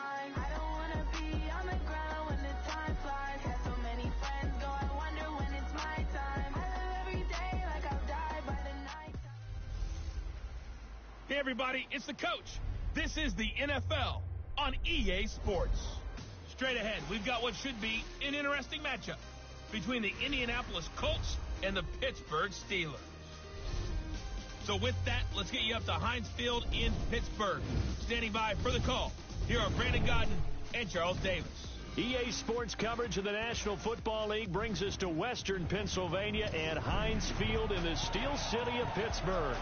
time. I don't wanna be on the ground when the time flies. Had so many friends go, I wonder when it's my time. I live every day like I'll die by the night. Hey everybody, it's the coach. This is the NFL on EA Sports. Straight ahead, we've got what should be an interesting matchup between the Indianapolis Colts and the Pittsburgh Steelers. So with that, let's get you up to Heinz Field in Pittsburgh. Standing by for the call, here are Brandon Godden and Charles Davis. EA Sports coverage of the National Football League brings us to Western Pennsylvania and Heinz Field in the Steel City of Pittsburgh.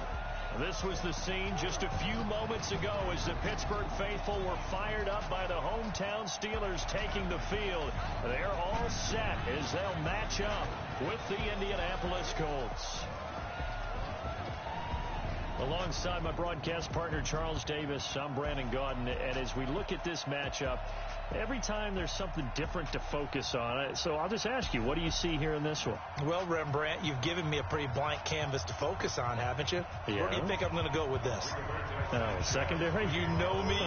This was the scene just a few moments ago as the Pittsburgh faithful were fired up by the hometown Steelers taking the field. They're all set as they'll match up with the Indianapolis Colts. Alongside my broadcast partner, Charles Davis, I'm Brandon Godden. And as we look at this matchup, every time there's something different to focus on. So I'll just ask you, what do you see here in this one? Well, Rembrandt, you've given me a pretty blank canvas to focus on, haven't you? Yeah. Where do you think I'm going to go with this? Secondary? You know me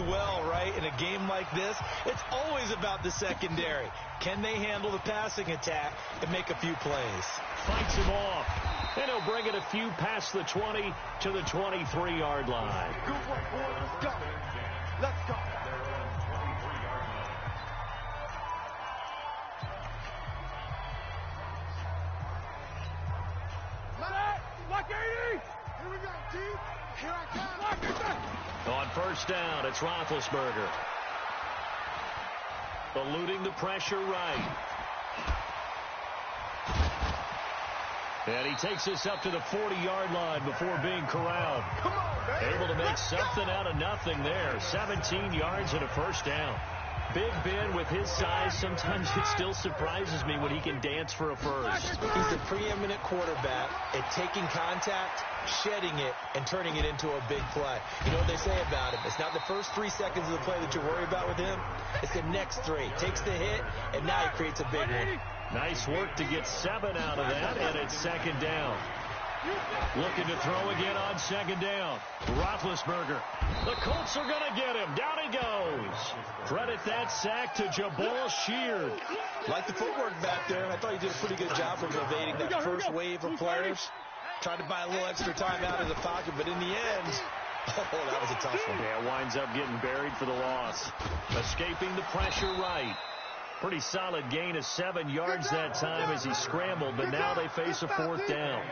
well, right? In a game like this, it's always about the secondary. Can they handle the passing attack and make a few plays? Fights him off. And he'll bring it a few past the 20 to the 23-yard line. Good work, boy. Let's go. Let's go. Lock 80. Here we go, team. Here I come. Lock it. On first down, it's Roethlisberger. Eluding the pressure right. And he takes us up to the 40-yard line before being corralled. Come on, man. Able to make something out of nothing there. 17 yards and a first down. Big Ben, with his size, sometimes it still surprises me when he can dance for a first. He's a preeminent quarterback at taking contact, shedding it, and turning it into a big play. You know what they say about him? It's not the first 3 seconds of the play that you worry about with him. It's the next 3. Takes the hit, and now he creates a big one. Nice work to get 7 out of that, and it's second down. Looking to throw again on second down. Roethlisberger. The Colts are going to get him. Down he goes. Credit that sack to Jabal Sheard. Like the footwork back there, I thought he did a pretty good job of evading that first wave of players. Tried to buy a little extra time out of the pocket, but in the end, oh, that was a tough one. Yeah, winds up getting buried for the loss. Escaping the pressure right. Pretty solid gain of 7 yards that time as he scrambled, but now they face a fourth down.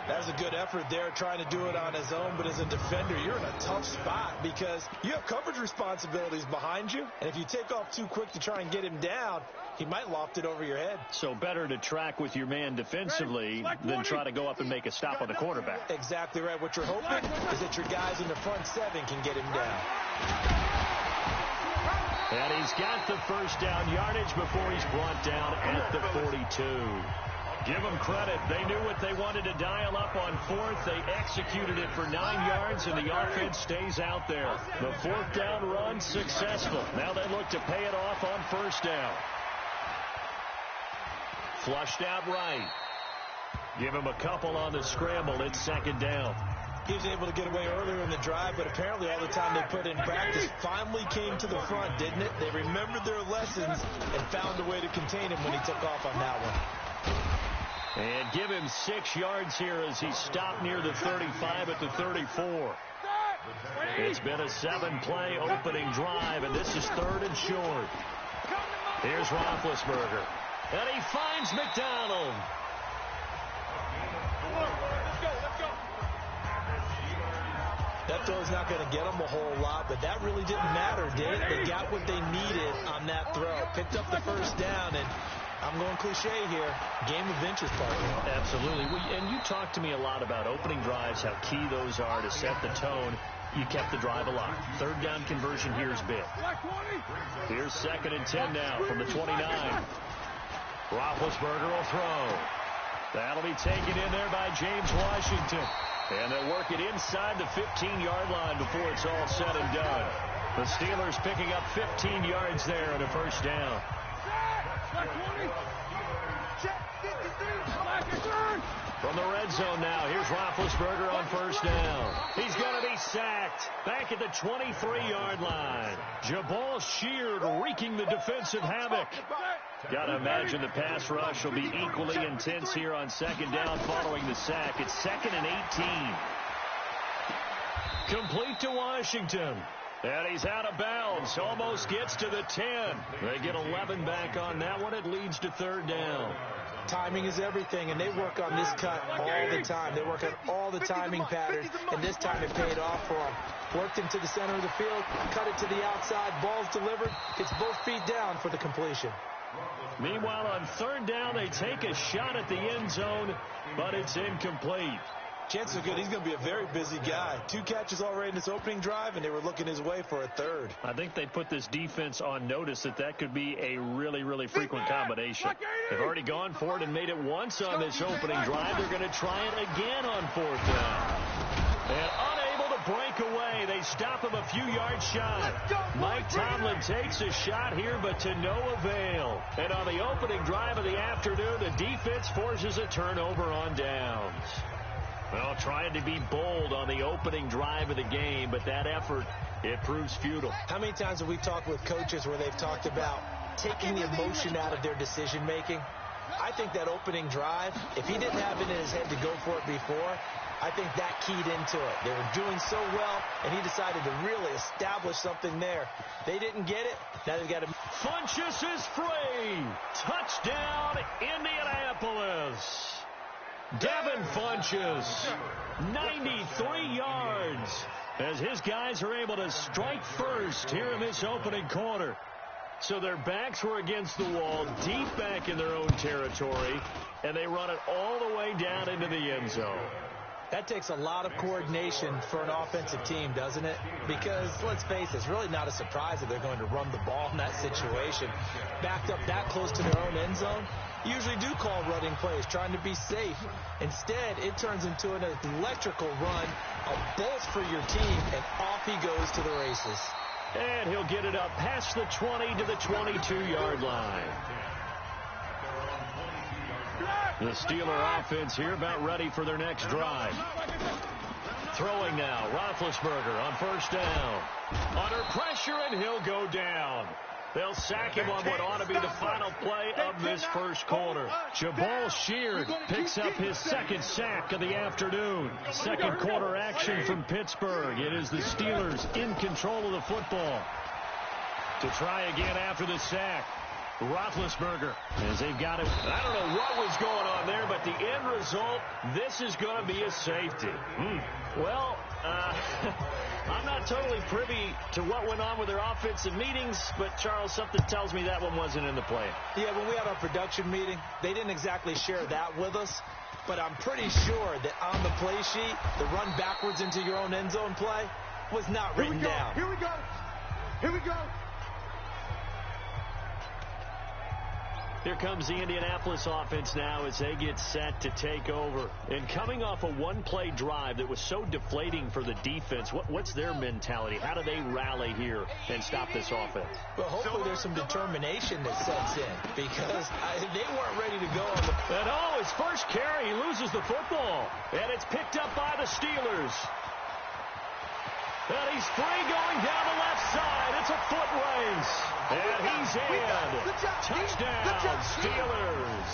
That was a good effort there, trying to do it on his own, but as a defender, you're in a tough spot because you have coverage responsibilities behind you, and if you take off too quick to try and get him down, he might loft it over your head. So better to track with your man defensively than try to go up and make a stop on the quarterback. Exactly right. What you're hoping is that your guys in the front 7 can get him down. And he's got the first down yardage before he's brought down at the 42. Give them credit. They knew what they wanted to dial up on fourth. They executed it for 9 yards, and the offense stays out there. The fourth down run successful. Now they look to pay it off on first down. Flushed out right. Give him a couple on the scramble. It's second down. He was able to get away earlier in the drive, but apparently all the time they put in practice finally came to the front, didn't it? They remembered their lessons and found a way to contain him when he took off on that one. And give him 6 yards here as he stopped near the 35 at the 34. It's been a 7-play opening drive, and this is 3rd and short. Here's Roethlisberger. And he finds McDonald. Let's go. That throw's not going to get them a whole lot, but that really didn't matter, did it? They got what they needed on that throw. Picked up the first down, and I'm going cliche here. Game of inches, partner. Absolutely. And you talked to me a lot about opening drives, how key those are to set the tone. You kept the drive alive. 3rd down conversion here is big. Here's 2nd and 10 now from the 29. Roethlisberger will throw. That'll be taken in there by James Washington. And they'll work it inside the 15-yard line before it's all said and done. The Steelers picking up 15 yards there on a first down. From the red zone now, here's Roethlisberger on first down. He's going to be sacked back at the 23-yard line. Jabal Sheard wreaking the defensive havoc. Got to imagine the pass rush will be equally intense here on second down following the sack. It's 2nd and 18. Complete to Washington. And he's out of bounds. Almost gets to the 10. They get 11 back on that one. It leads to 3rd down. Timing is everything, and they work on this cut all the time. They work on all the timing patterns, and this time it paid off for them. Worked into the center of the field, cut it to the outside, ball's delivered, gets both feet down for the completion. Meanwhile, on 3rd down, they take a shot at the end zone, but it's incomplete. Chances are good he's going to be a very busy guy. 2 catches already in this opening drive, and they were looking his way for a 3rd. I think they put this defense on notice that could be a really, really frequent combination. They've already gone for it and made it once on this opening drive. They're going to try it again on 4th down. And unable to break away, they stop him a few yards shy. Mike Tomlin takes a shot here, but to no avail. And on the opening drive of the afternoon, the defense forces a turnover on downs. Well, trying to be bold on the opening drive of the game, but that effort, it proves futile. How many times have we talked with coaches where they've talked about taking the emotion out of their decision-making? I think that opening drive, if he didn't have it in his head to go for it before, I think that keyed into it. They were doing so well, and he decided to really establish something there. They didn't get it. Now they've got to... Funchess is free. Touchdown, Indianapolis. Devin Funchess, 93 yards, as his guys are able to strike first here in this opening quarter. So their backs were against the wall, deep back in their own territory, and they run it all the way down into the end zone. That takes a lot of coordination for an offensive team, doesn't it? Because, let's face it, it's really not a surprise that they're going to run the ball in that situation. Backed up that close to their own end zone, you usually do call running plays, trying to be safe. Instead, it turns into an electrical run, a bolt for your team, and off he goes to the races. And he'll get it up past the 20 to the 22-yard line. The Steeler offense here about ready for their next drive. Throwing now, Roethlisberger on first down. Under pressure, and he'll go down. They'll sack him on what ought to be the final play of this first quarter. Jabal Sheard picks up his 2nd sack of the afternoon. Second quarter action from Pittsburgh. It is the Steelers in control of the football. To try again after the sack. Roethlisberger, as they've got it. I don't know what was going on there, but the end result, this is going to be a safety. Well, I'm not totally privy to what went on with their offensive meetings, but, Charles, something tells me that one wasn't in the play. Yeah, when we had our production meeting, they didn't exactly share that with us, but I'm pretty sure that on the play sheet, the run backwards into your own end zone play was not written down. Here we go. Here we go. Here comes the Indianapolis offense now as they get set to take over. And coming off a one-play drive that was so deflating for the defense, what's their mentality? How do they rally here and stop this offense? Well, hopefully there's some determination that sets in because they weren't ready to go on the... And his first carry, he loses the football. And it's picked up by the Steelers. And he's free going down the left side. It's a foot race. And he's in. Touchdown, Steelers.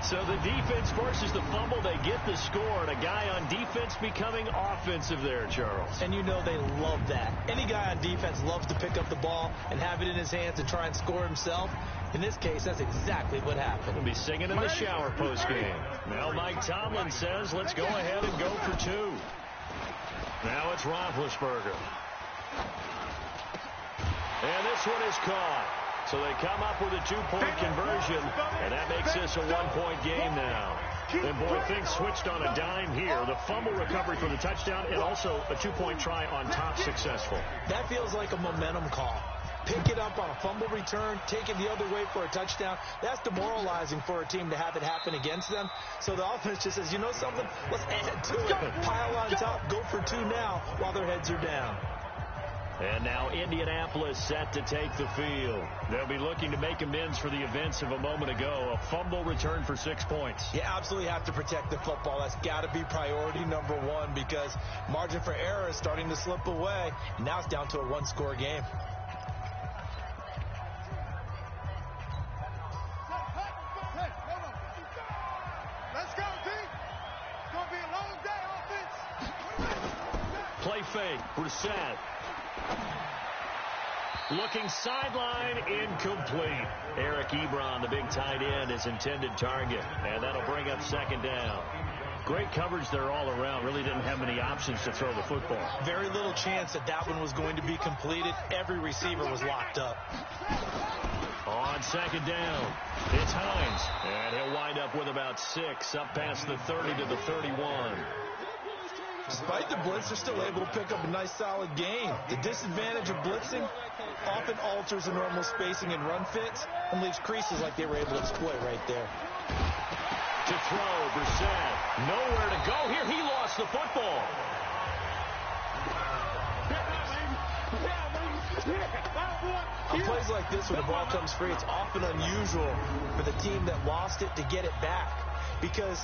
So the defense forces the fumble. They get the score. And a guy on defense becoming offensive there, Charles. And you know they love that. Any guy on defense loves to pick up the ball and have it in his hands and try and score himself. In this case, that's exactly what happened. He'll be singing in the shower postgame. Now Mike Tomlin says, let's go ahead and go for 2. Now it's Roethlisberger. And this one is caught. So they come up with a 2-point conversion, and that makes this a 1-point game now. And boy, things switched on a dime here. The fumble recovery for the touchdown, and also a 2-point try on top successful. That feels like a momentum call. Pick it up on a fumble return, take it the other way for a touchdown. That's demoralizing for a team to have it happen against them. So the offense just says, you know something? Let's add to it. Pile on top, go for 2 now while their heads are down. And now Indianapolis set to take the field. They'll be looking to make amends for the events of a moment ago. A fumble return for 6 points. You absolutely have to protect the football. That's got to be priority number one because margin for error is starting to slip away. And now it's down to a one-score game. Let's go, D. It's going to be a long day, offense. Play fake. Brissett. Looking sideline, incomplete. Eric Ebron, the big tight end, is intended target. And that'll bring up second down. Great coverage there all around. Really didn't have many options to throw the football. Very little chance that that one was going to be completed. Every receiver was locked up. On second down, it's Hines. And he'll wind up with about 6, up past the 30 to the 31. Despite the blitz, they're still able to pick up a nice, solid gain. The disadvantage of blitzing often alters the normal spacing and run fits and leaves creases like they were able to exploit right there. To throw, Brissett. Nowhere to go here. He lost the football. On plays like this, when the ball comes free, it's often unusual for the team that lost it to get it back because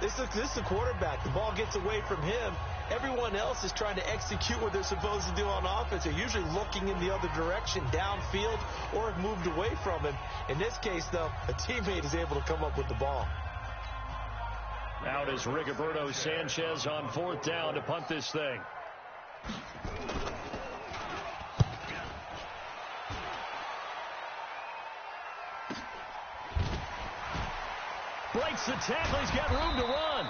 this is the quarterback. The ball gets away from him. Everyone else is trying to execute what they're supposed to do on offense. They're usually looking in the other direction, downfield, or have moved away from him. In this case, though, a teammate is able to come up with the ball. Out is Rigoberto Sanchez on 4th down to punt this thing. Breaks the tackle. He's got room to run.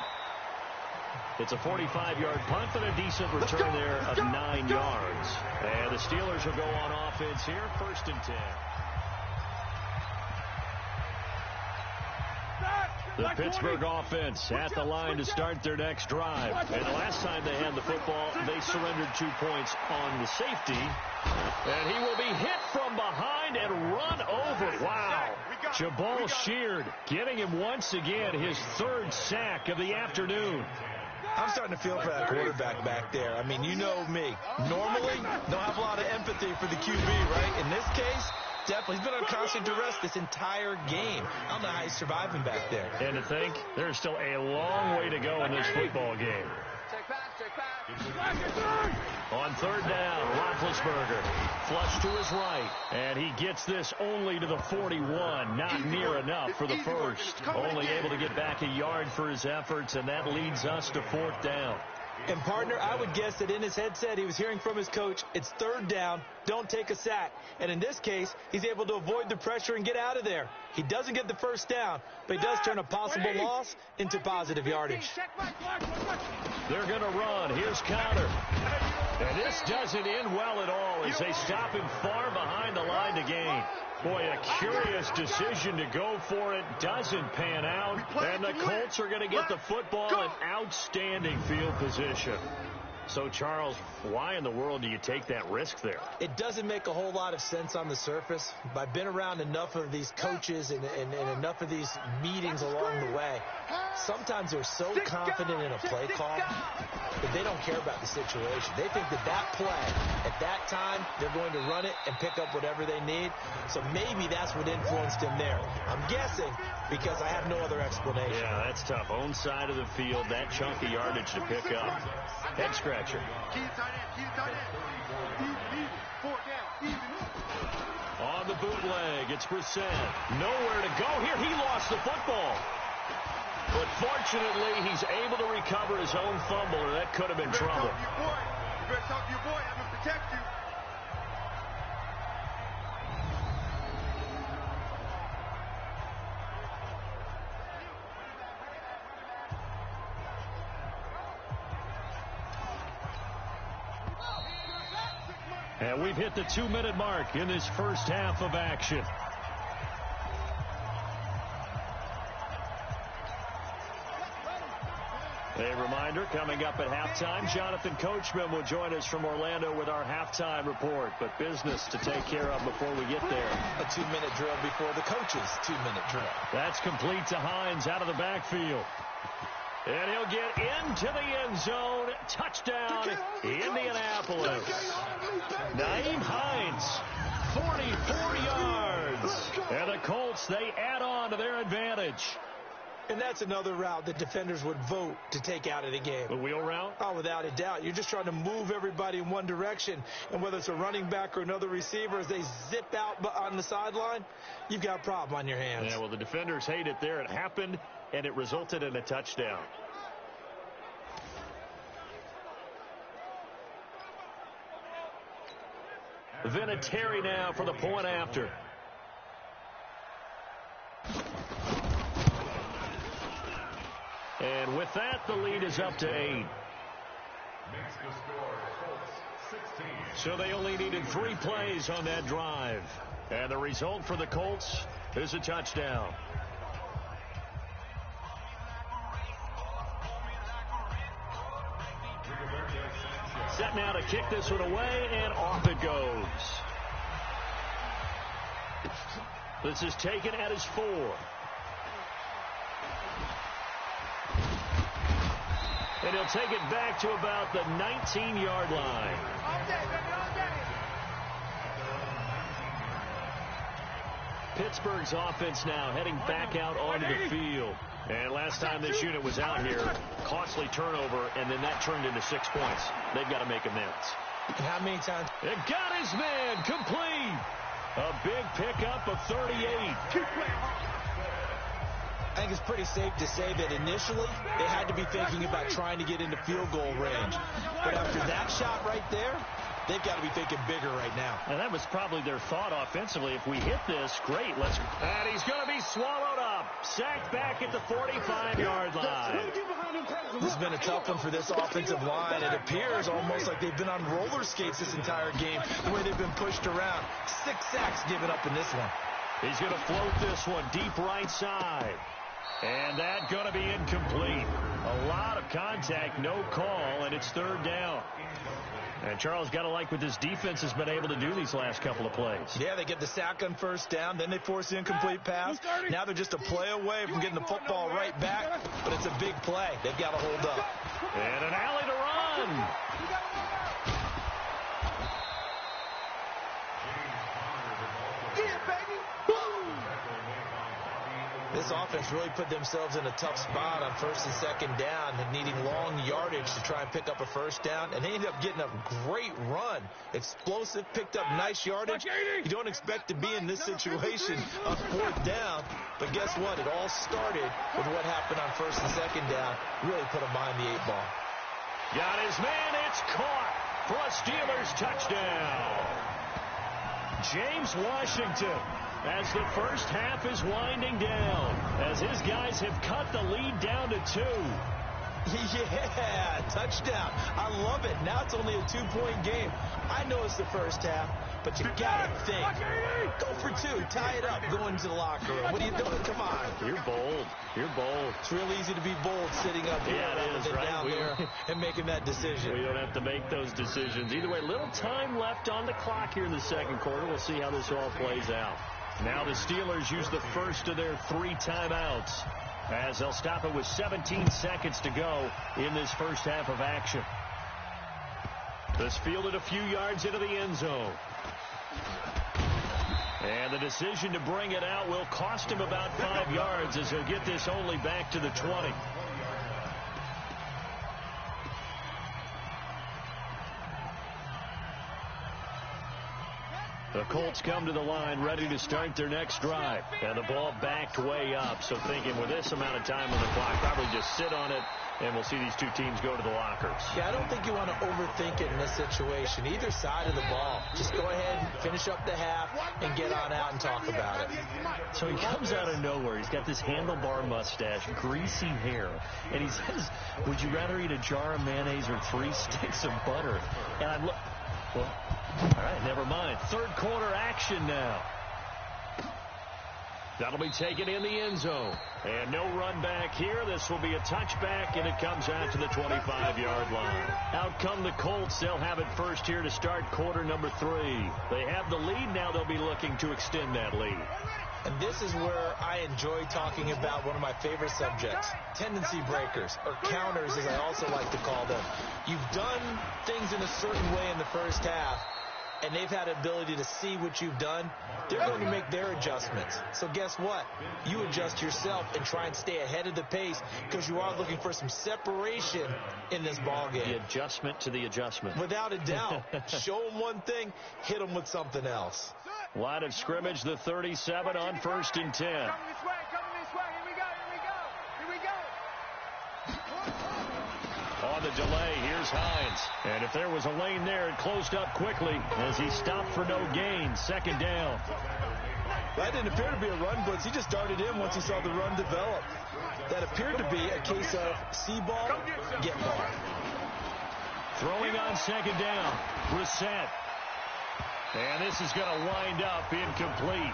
It's a 45-yard punt and a decent return there of 9 yards. And the Steelers will go on offense here, 1st and 10. The Pittsburgh offense at the line to start their next drive. And the last time they had the football, they surrendered 2 points on the safety. And he will be hit from behind and run over. Wow. Jabal Sheard getting him once again his 3rd sack of the afternoon. I'm starting to feel for that quarterback back there. I mean, you know me. Normally, don't have a lot of empathy for the QB, right? In this case, definitely. He's been on constant duress this entire game. I don't know how he's surviving back there. And to think, there's still a long way to go in this football game. Check pass. On 3rd down, Roethlisberger flush to his right. And he gets this only to the 41. Not near enough for the first. Only able to get back a yard for his efforts, and that leads us to 4th down. And, partner, I would guess that in his headset he was hearing from his coach, it's 3rd down, don't take a sack. And in this case, he's able to avoid the pressure and get out of there. He doesn't get the 1st down, but he does turn a possible loss into positive yardage. They're going to run. Here's Conner. And this doesn't end well at all as they stop him far behind the line to gain. Boy, a curious decision to go for it. Doesn't pan out. And the Colts are going to get the football in outstanding field position. So, Charles, why in the world do you take that risk there? It doesn't make a whole lot of sense on the surface. But I've been around enough of these coaches and enough of these meetings along the way. Sometimes they're so confident in a play call that they don't care about the situation. They think that that play, at that time, they're going to run it and pick up whatever they need. So maybe that's what influenced him there. I'm guessing because I have no other explanation. Yeah, that's tough. Own side of the field, that chunk of yardage to pick up. Head scratcher. On the bootleg, it's Brissett. Nowhere to go here. He lost the football. But fortunately, he's able to recover his own fumble, or that could have been trouble. You better talk to your boy. I'm going to protect you. And we've hit the 2-minute mark in this first half of action. A reminder, coming up at halftime, Jonathan Coachman will join us from Orlando with our halftime report. But business to take care of before we get there. A 2-minute drill before the coach's 2-minute drill. That's complete to Hines out of the backfield. And he'll get into the end zone. Touchdown, Indianapolis. Nyheim Hines, 44 yards. And the Colts, they add on to their advantage. And that's another route that defenders would vote to take out of the game. The wheel route? Oh, without a doubt. You're just trying to move everybody in one direction. And whether it's a running back or another receiver, as they zip out on the sideline, you've got a problem on your hands. Yeah, well, the defenders hate it there. It happened, and it resulted in a touchdown. Vinatieri now for the point after. And with that, the lead is up to 8. So they only needed 3 plays on that drive. And the result for the Colts is a touchdown. Set now to kick this one away, and off it goes. This is taken at his 4. And he'll take it back to about the 19-yard line. Pittsburgh's offense now heading back out onto the field. And last time this unit was out here, costly turnover, and then that turned into 6 points. They've got to make amends. And how many times? It got his man complete. A big pickup of 38. I think it's pretty safe to say that initially they had to be thinking about trying to get into field goal range. But after that shot right there, they've got to be thinking bigger right now. And that was probably their thought offensively. If we hit this, great. And he's going to be swallowed up. Sacked back at the 45-yard line. This has been a tough one for this offensive line. It appears almost like they've been on roller skates this entire game, the way they've been pushed around. 6 sacks given up in this one. He's going to float this one deep right side. And that's going to be incomplete. A lot of contact, no call, and it's 3rd down. And Charles, got to like what this defense has been able to do these last couple of plays. Yeah, they get the sack on 1st down, then they force the incomplete pass. Now they're just a play away from getting the football right back, but it's a big play. They've got to hold up. And an alley to run. This offense really put themselves in a tough spot on 1st and 2nd down, and needing long yardage to try and pick up a 1st down, and they ended up getting a great run. Explosive, picked up nice yardage. You don't expect to be in this situation on 4th down, but guess what? It all started with what happened on 1st and 2nd down. Really put them behind the 8 ball. Got his man. It's caught for a Steelers touchdown. James Washington, as the first half is winding down, as his guys have cut the lead down to 2. Yeah, touchdown. I love it. Now it's only a 2-point game. I know it's the first half, but you got to think. Go for 2. Tie it up. Go into the locker room. What are you doing? Come on. You're bold. You're bold. It's real easy to be bold sitting up here rather than down there and making that decision. We don't have to make those decisions. Either way, little time left on the clock here in the 2nd quarter. We'll see how this all plays out. Now the Steelers use the first of their 3 timeouts, as they'll stop it with 17 seconds to go in this first half of action. This fielded a few yards into the end zone. And the decision to bring it out will cost him about 5 yards, as he'll get this only back to the 20. The Colts come to the line ready to start their next drive. And the ball backed way up. So thinking with this amount of time on the clock, probably just sit on it, and we'll see these two teams go to the lockers. Yeah, I don't think you want to overthink it in this situation. Either side of the ball. Just go ahead, finish up the half, and get on out and talk about it. So he comes out of nowhere. He's got this handlebar mustache, greasy hair. And he says, would you rather eat a jar of mayonnaise or 3 sticks of butter? And I'm well, all right, never mind. 3rd quarter action now. That'll be taken in the end zone. And no run back here. This will be a touchback, and it comes out to the 25-yard line. Out come the Colts. They'll have it first here to start quarter number 3. They have the lead. Now they'll be looking to extend that lead. And this is where I enjoy talking about one of my favorite subjects, tendency breakers, or counters as I also like to call them. You've done things in a certain way in the first half, and they've had the ability to see what you've done. They're going to make their adjustments. So guess what? You adjust yourself and try and stay ahead of the pace because you are looking for some separation in this ball game. The adjustment to the adjustment. Without a doubt. Show them one thing, hit them with something else. Line of scrimmage, the 37 on 1st and 10. Come this way, here we go. On the delay, here's Hines. And if there was a lane there, it closed up quickly as he stopped for no gain. 2nd down. That didn't appear to be a run blitz. He just darted in once he saw the run develop. That appeared to be a case of see ball, get ball. Throwing on 2nd down. Brissett. And this is going to wind up incomplete.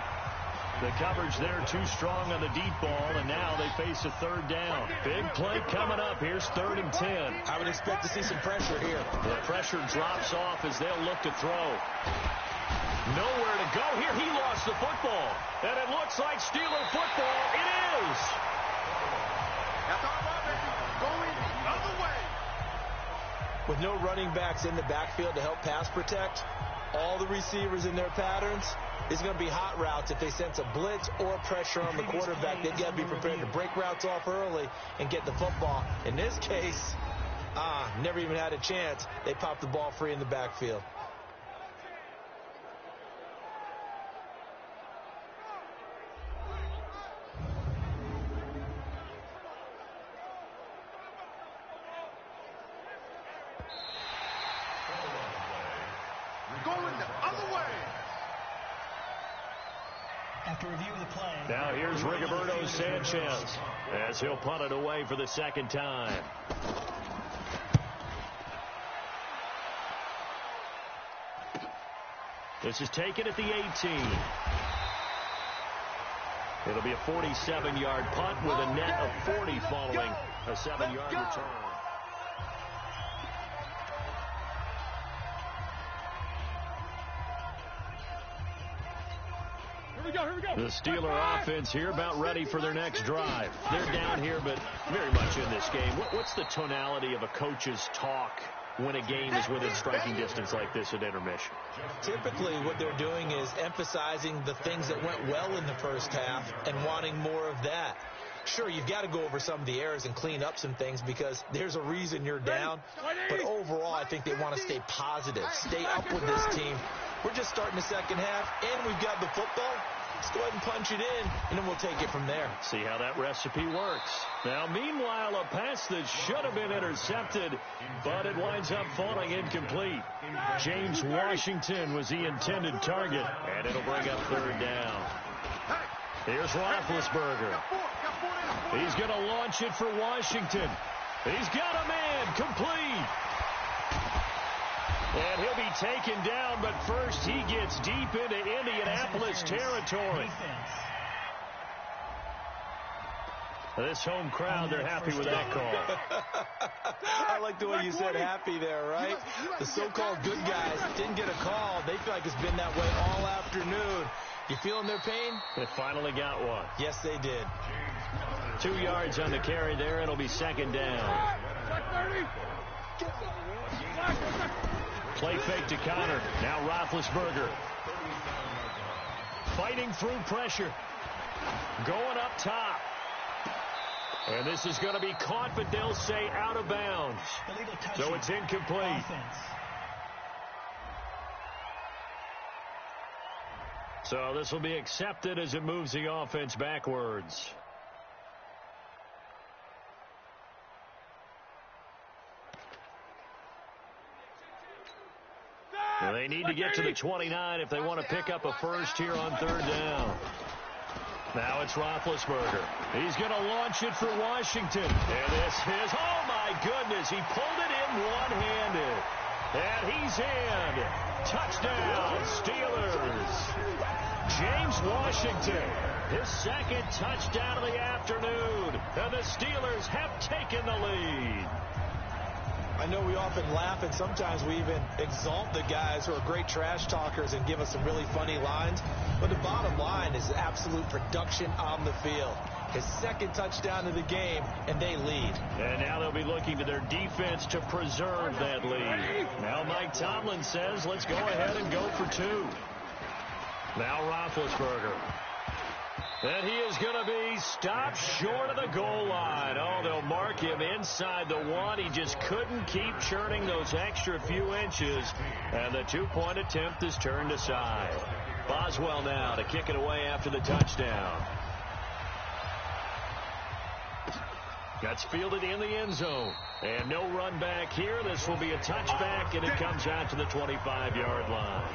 The coverage there too strong on the deep ball, and now they face a 3rd down. Big play coming up. Here's 3rd and 10. I would expect to see some pressure here. The pressure drops off as they'll look to throw. Nowhere to go here. He lost the football. And it looks like Steeler football. It is. That's our ball, baby. Going the other way. With no running backs in the backfield to help pass protect, all the receivers in their patterns, it's going to be hot routes if they sense a blitz or pressure on the quarterback. They've got to be prepared to break routes off early and get the football. In this case, never even had a chance. They popped the ball free in the backfield. Going the other way. After review of the play. Now here's Rigoberto Sanchez as he'll punt it away for the 2nd time. This is taken at the 18. It'll be a 47-yard punt with a net of 40 following a 7-yard return. The Steeler offense here about ready for their next drive. They're down here, but very much in this game. What's the tonality of a coach's talk when a game is within striking distance like this at intermission? Typically, what they're doing is emphasizing the things that went well in the first half and wanting more of that. Sure, you've got to go over some of the errors and clean up some things because there's a reason you're down. But overall, I think they want to stay positive, stay up with this team. We're just starting the second half, and we've got the football. Let's go ahead and punch it in, and then we'll take it from there. See how that recipe works. Now, meanwhile, a pass that should have been intercepted, but it winds up falling incomplete. James Washington was the intended target, and it'll bring up 3rd down. Here's Roethlisberger. He's going to launch it for Washington. He's got a man complete. And he'll be taken down, but first he gets deep into Indianapolis territory. This home crowd, they're happy with that call. I like the way you said happy there, right? The so-called good guys didn't get a call. They feel like it's been that way all afternoon. You feeling their pain? They finally got one. Yes, they did. 2 yards on the carry there. It'll be 2nd down. Play fake to Connor. Now Roethlisberger. Fighting through pressure. Going up top. And this is going to be caught, but they'll say out of bounds. So it's incomplete. So this will be accepted as it moves the offense backwards. Well, they need to get to the 29 if they want to pick up a first here on 3rd down. Now it's Roethlisberger. He's going to launch it for Washington. And this is, oh my goodness, he pulled it in one-handed. And he's in. Touchdown, Steelers. James Washington His second touchdown of the afternoon. And the Steelers have taken the lead. I know we often laugh, and sometimes we even exalt the guys who are great trash talkers and give us some really funny lines. But the bottom line is absolute production on the field. His second touchdown of the game, and they lead. And now they'll be looking to their defense to preserve that lead. Now Mike Tomlin says, let's go ahead and go for two. Now Roethlisberger. And he is going to be stopped short of the goal line. Oh, they'll mark him inside the one. He just couldn't keep churning those extra few inches. And the two-point attempt is turned aside. Boswell now to kick it away after the touchdown. That's fielded in the end zone. And no run back here. This will be a touchback, and it comes out to the 25-yard line.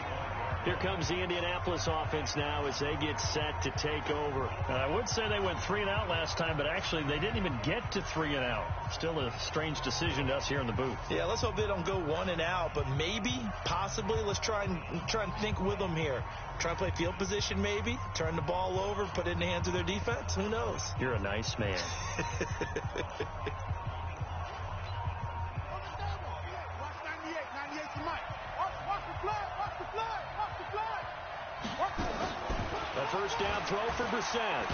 Here comes the Indianapolis offense now as they get set to take over. I would say they went 3-and-out last time, but actually they didn't even get to 3-and-out. Still a strange decision to us here in the booth. Yeah, let's hope they don't go 1-and-out, but maybe, possibly, let's try and think with them here. Try and play field position maybe, turn the ball over, put it in the hands of their defense. Who knows? You're a nice man. Watch 98, 98 to Mike. Watch the flag, watch the flag, watch the flag. A first down throw for Brissett.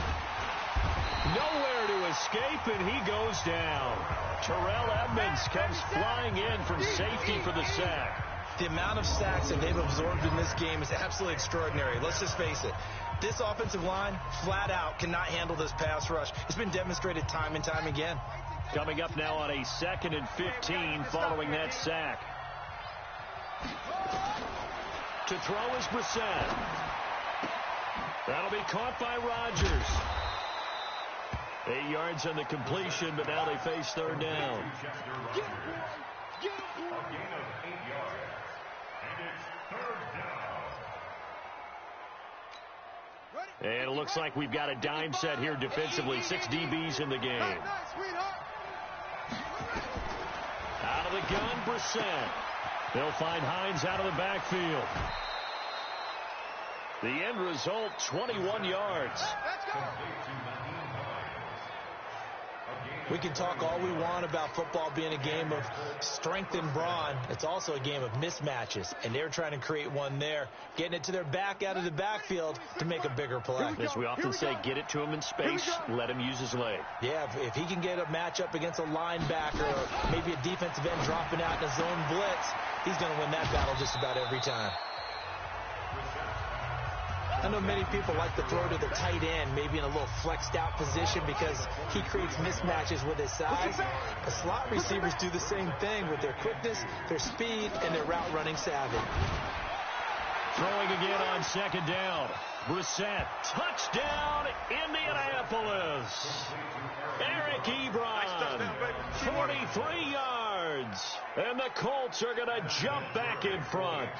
Nowhere to escape, and he goes down. Terrell Edmonds comes flying in from safety for the sack. The amount of sacks that they've absorbed in this game is absolutely extraordinary. Let's just face it. This offensive line, flat out, cannot handle this pass rush. It's been demonstrated time and time again. Coming up now on a 2nd and 15 following that sack. To throw is Brissett. That'll be caught by Rodgers. 8 yards on the completion, but now they face third down. And it looks like we've got a dime set here defensively. 6 DBs in the game. Out of the gun, Brissett. They'll find Hines out of the backfield. The end result, 21 yards. We can talk all we want about football being a game of strength and brawn. It's also a game of mismatches, and they're trying to create one there, getting it to their back out of the backfield to make a bigger play. As we often say, get it to him in space, let him use his leg. Yeah, if he can get a matchup against a linebacker or maybe a defensive end dropping out in a zone blitz, he's going to win that battle just about every time. I know many people like to throw to the tight end, maybe in a little flexed out position because he creates mismatches with his size. The slot receivers do the same thing with their quickness, their speed, and their route running savvy. Throwing again on 2nd down. Brissett, touchdown, Indianapolis. Eric Ebron, 43 yards. And the Colts are going to jump back in front.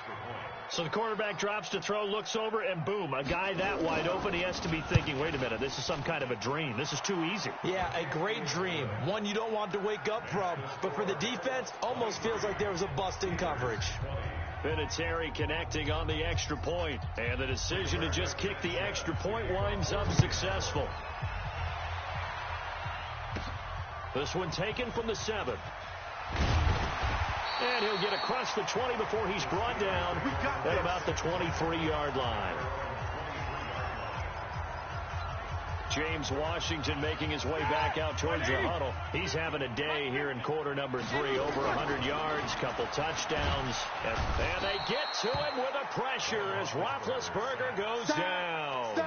So the quarterback drops to throw, looks over, and boom, a guy that wide open, he has to be thinking, wait a minute, this is some kind of a dream. This is too easy. Yeah, a great dream. One you don't want to wake up from. But for the defense, almost feels like there was a bust in coverage. Vinatieri connecting on the extra point. And the decision to just kick the extra point winds up successful. This one taken from the 7. And he'll get across the 20 before he's brought down at about the 23-yard line. James Washington making his way back out towards the huddle. He's having a day here in quarter number 3. Over 100 yards, couple touchdowns. And they get to him with a pressure as Roethlisberger goes down.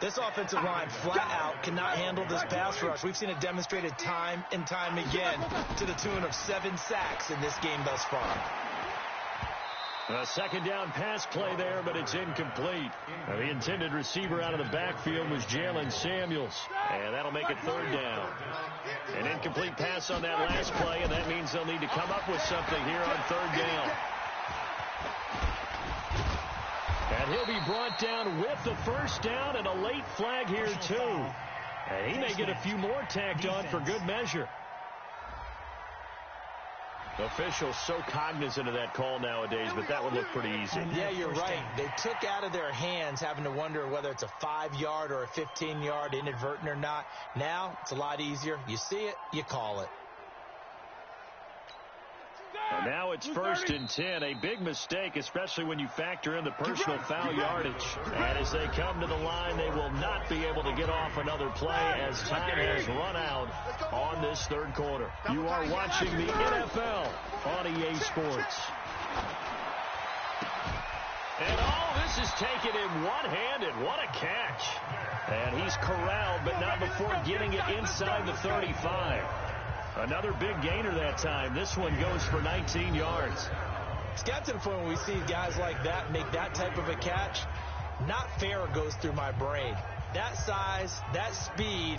This offensive line, flat out, cannot handle this pass rush. We've seen it demonstrated time and time again to the tune of 7 sacks in this game thus far. A 2nd down pass play there, but it's incomplete. The intended receiver out of the backfield was Jalen Samuels. And that'll make it 3rd down. An incomplete pass on that last play, and that means they'll need to come up with something here on 3rd down. And he'll be brought down with the first down and a late flag here, too. And he may get a few more tacked on for good measure. Officials so cognizant of that call nowadays, but that would look pretty easy. Yeah, you're right. They took out of their hands having to wonder whether it's a 5-yard or a 15-yard inadvertent or not. Now, it's a lot easier. You see it, you call it. And now it's 1st and 10. A big mistake, especially when you factor in the personal foul yardage. And as they come to the line, they will not be able to get off another play as time has run out on this third quarter. You are watching the NFL on EA Sports. And this is taken in one-handed. What a catch. And he's corralled, but not before getting it inside the 35. Another big gainer that time. This one goes for 19 yards. It's got to the point where we see guys like that make that type of a catch. Not fair goes through my brain. That size, that speed,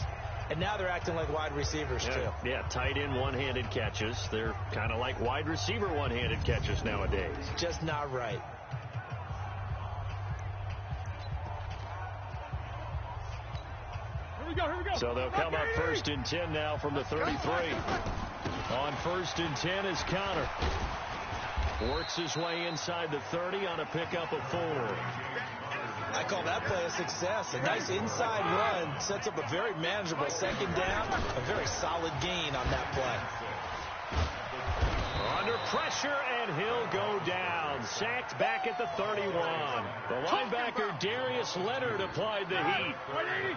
and now they're acting like wide receivers too. Yeah, tight end one-handed catches. They're kind of like wide receiver one-handed catches nowadays. Just not right. Here we go. So they'll come up 1st and 10 now from the 33. On 1st and 10 is Connor. Works his way inside the 30 on a pickup of 4. I call that play a success. A nice inside run sets up a very manageable second down. A very solid gain on that play. Under pressure, and he'll go down. Sacked back at the 31. The linebacker, Darius Leonard, applied the heat.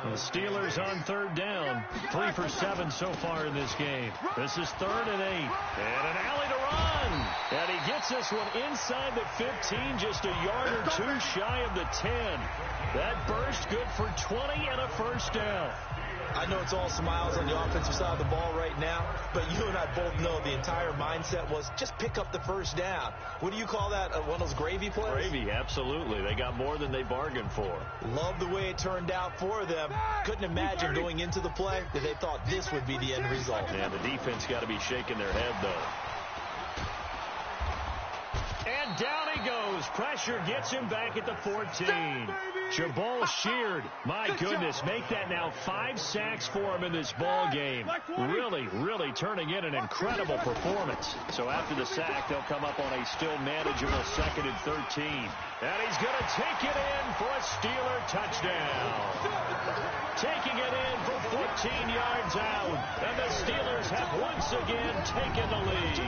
The Steelers on 3rd down. 3 for 7 so far in this game. This is 3rd and 8. And an alley to run. And he gets this one inside the 15, just a yard or 2 shy of the 10. That burst good for 20 and a 1st down. I know it's all smiles on the offensive side of the ball right now, but you and I both know the entire mindset was just pick up the 1st down. What do you call that? One of those gravy plays? Gravy, absolutely. They got more than they bargained for. Love the way it turned out for them. Couldn't imagine going into the play that they thought this would be the end result. Yeah, the defense got to be shaking their head, though. And down he goes. Pressure gets him back at the 14. Jabal sheared. My goodness, make that now 5 sacks for him in this ball game. Really, really turning in an incredible performance. So after the sack, they'll come up on a still manageable 2nd and 13. And he's going to take it in for a Steeler touchdown. Taking it in for 14 yards out. And the Steelers have once again taken the lead.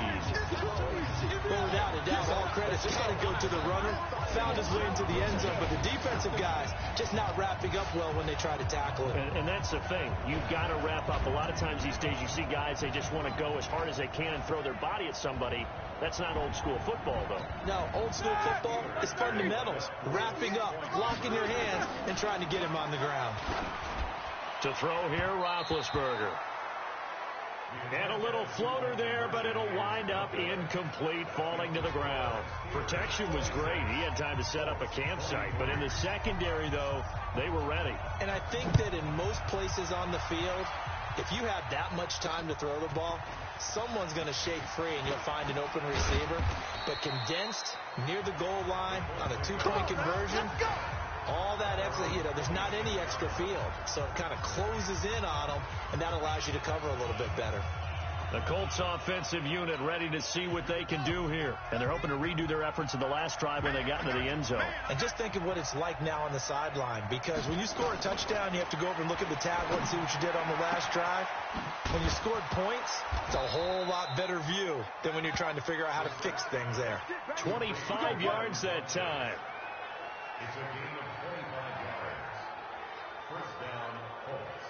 Well, without a doubt, all credits just got to go to the runner. Found his way into the end zone, but the defensive guys just not wrapping up well when they try to tackle it. And that's the thing. You've got to wrap up. A lot of times these days you see guys, they just want to go as hard as they can and throw their body at somebody. That's not old school football, though. No, old school football is fundamentals. Wrapping up, locking your hands, and trying to get him on the ground. To throw here, Roethlisberger. And a little floater there, but it'll wind up incomplete, falling to the ground. Protection was great. He had time to set up a campsite. But in the secondary, though, they were ready. And I think that in most places on the field, if you have that much time to throw the ball, someone's going to shake free and you'll find an open receiver. But condensed near the goal line on a 2-point conversion, all that extra, there's not any extra field. So it kind of closes in on them, and that allows you to cover a little bit better. The Colts offensive unit ready to see what they can do here. And they're hoping to redo their efforts in the last drive when they got into the end zone. And just think of what it's like now on the sideline. Because when you score a touchdown, you have to go over and look at the tablet and see what you did on the last drive. When you scored points, it's a whole lot better view than when you're trying to figure out how to fix things there. 25 yards that time. It's a gain of 25 yards. 1st down, Colts.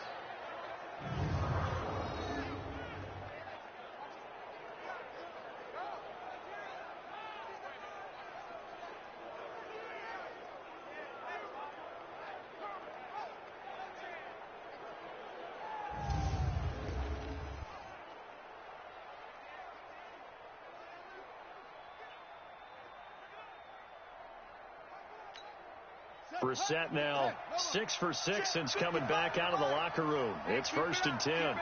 Brissett now 6 for 6 since coming back out of the locker room. It's 1st and 10.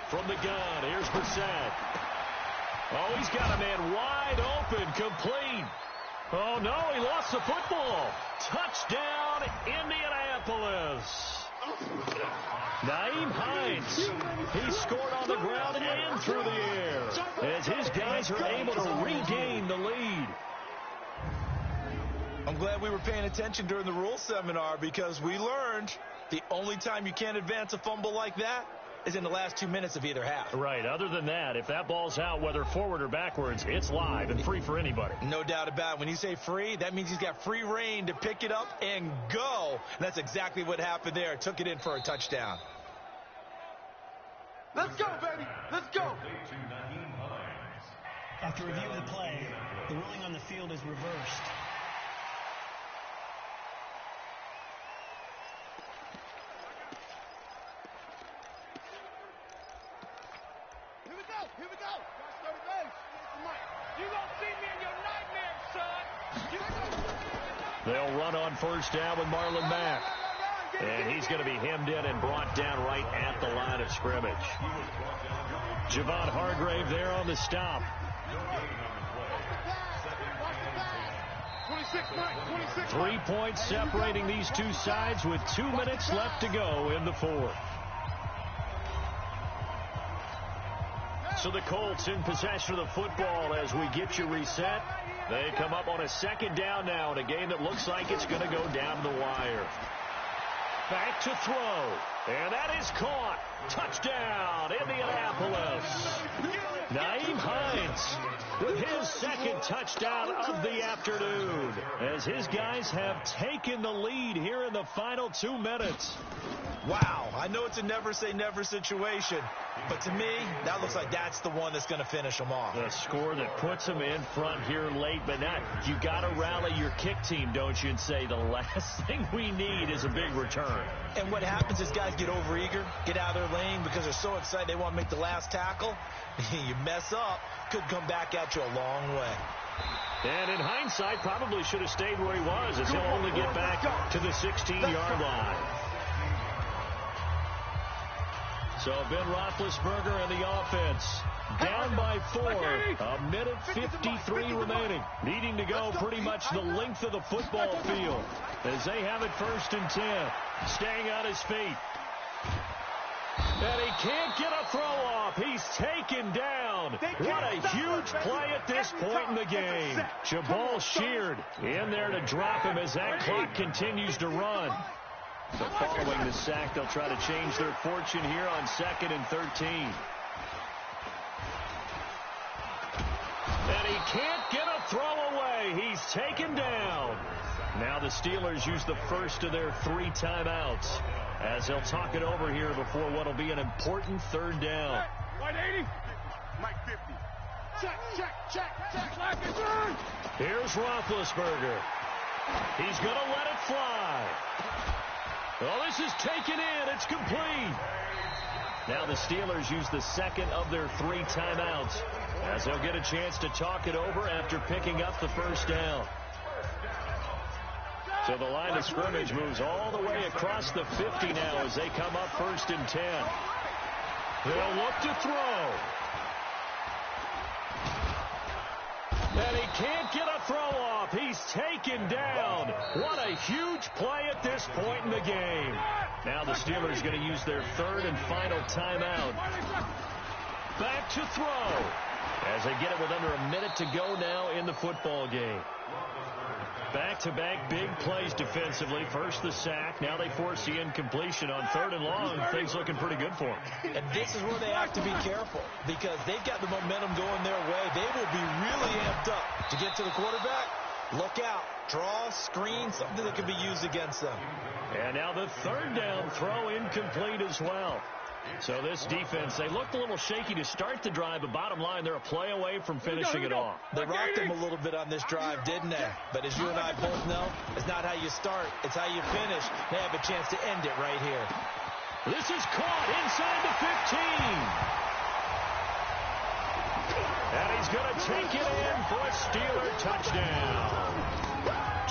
From the gun, here's Brissett. Oh, he's got a man wide open, complete. Oh, no, he lost the football. Touchdown, Indianapolis. Nyheim Hines, he scored on the ground and through the air as his guys are able to regain the lead. I'm glad we were paying attention during the rule seminar because we learned the only time you can't advance a fumble like that is in the last 2 minutes of either half. Right. Other than that, if that ball's out, whether forward or backwards, it's live and free for anybody. No doubt about it. When you say free, that means he's got free reign to pick it up and go. And that's exactly what happened there. Took it in for a touchdown. Let's go, baby. Let's go. After review of the play, the ruling on the field is reversed. Here we go. You gonna see me in your nightmares, son. They'll run on first down with Marlon Mack. And he's going to be hemmed in and brought down right at the line of scrimmage. Javon Hargrave there on the stop. 3 points separating these two sides with 2 minutes left to go in the fourth. So the Colts in possession of the football as we get you reset. They come up on a second down now in a game that looks like it's going to go down to the wire. Back to throw. And that is caught. Touchdown, Indianapolis. Nyheim Hines with his second touchdown of the afternoon as his guys have taken the lead here in the final 2 minutes. Wow, I know it's a never say never situation, but to me, that looks like that's the one that's going to finish them off. The score that puts them in front here late, but not. You got to rally your kick team, don't you, and say the last thing we need is a big return. And what happens is guys get overeager, get out of their lane because they're so excited they want to make the last tackle. You mess up, could come back at you a long way. And in hindsight, probably should have stayed where he was as he'll only get back to the 16-yard line. So Ben Roethlisberger and the offense down by 4. A minute 53 remaining. Needing to go pretty much the length of the football field as they have it 1st and 10. Staying on his feet. And he can't get a throw off. He's taken down. What a huge play at this point in the game. Jabal Sheard in there to drop him as that clock continues to run. So following the sack, they'll try to change their fortune here on 2nd and 13. And he can't get a throw away. He's taken down. Now the Steelers use the first of their 3 timeouts as they'll talk it over here before what will be an important 3rd down. White 80. Mike 50. Check. Here's Roethlisberger. He's going to let it fly. Well, this is taken in. It's complete. Now the Steelers use the 2nd of their 3 timeouts as they'll get a chance to talk it over after picking up the 1st down. So the line of scrimmage moves all the way across the 50 now as they come up 1st and 10. They'll look to throw. And he can't get a throw off. He's taken down. What a huge play at this point in the game. Now the Steelers going to use their 3rd and final timeout. Back to throw as they get it with under a minute to go now in the football game. Back-to-back big plays defensively. First the sack. Now they force the incompletion on 3rd and long. Things looking pretty good for them. And this is where they have to be careful because they've got the momentum going their way. They will be really amped up to get to the quarterback. Look out. Draw, screen, something that can be used against them. And now the 3rd down throw incomplete as well. So this defense, they looked a little shaky to start the drive, but bottom line, they're a play away from finishing it off. They rocked them a little bit on this drive, didn't they? But as you and I both know, it's not how you start, it's how you finish. They have a chance to end it right here. This is caught inside the 15. And he's going to take it in for a Steeler touchdown.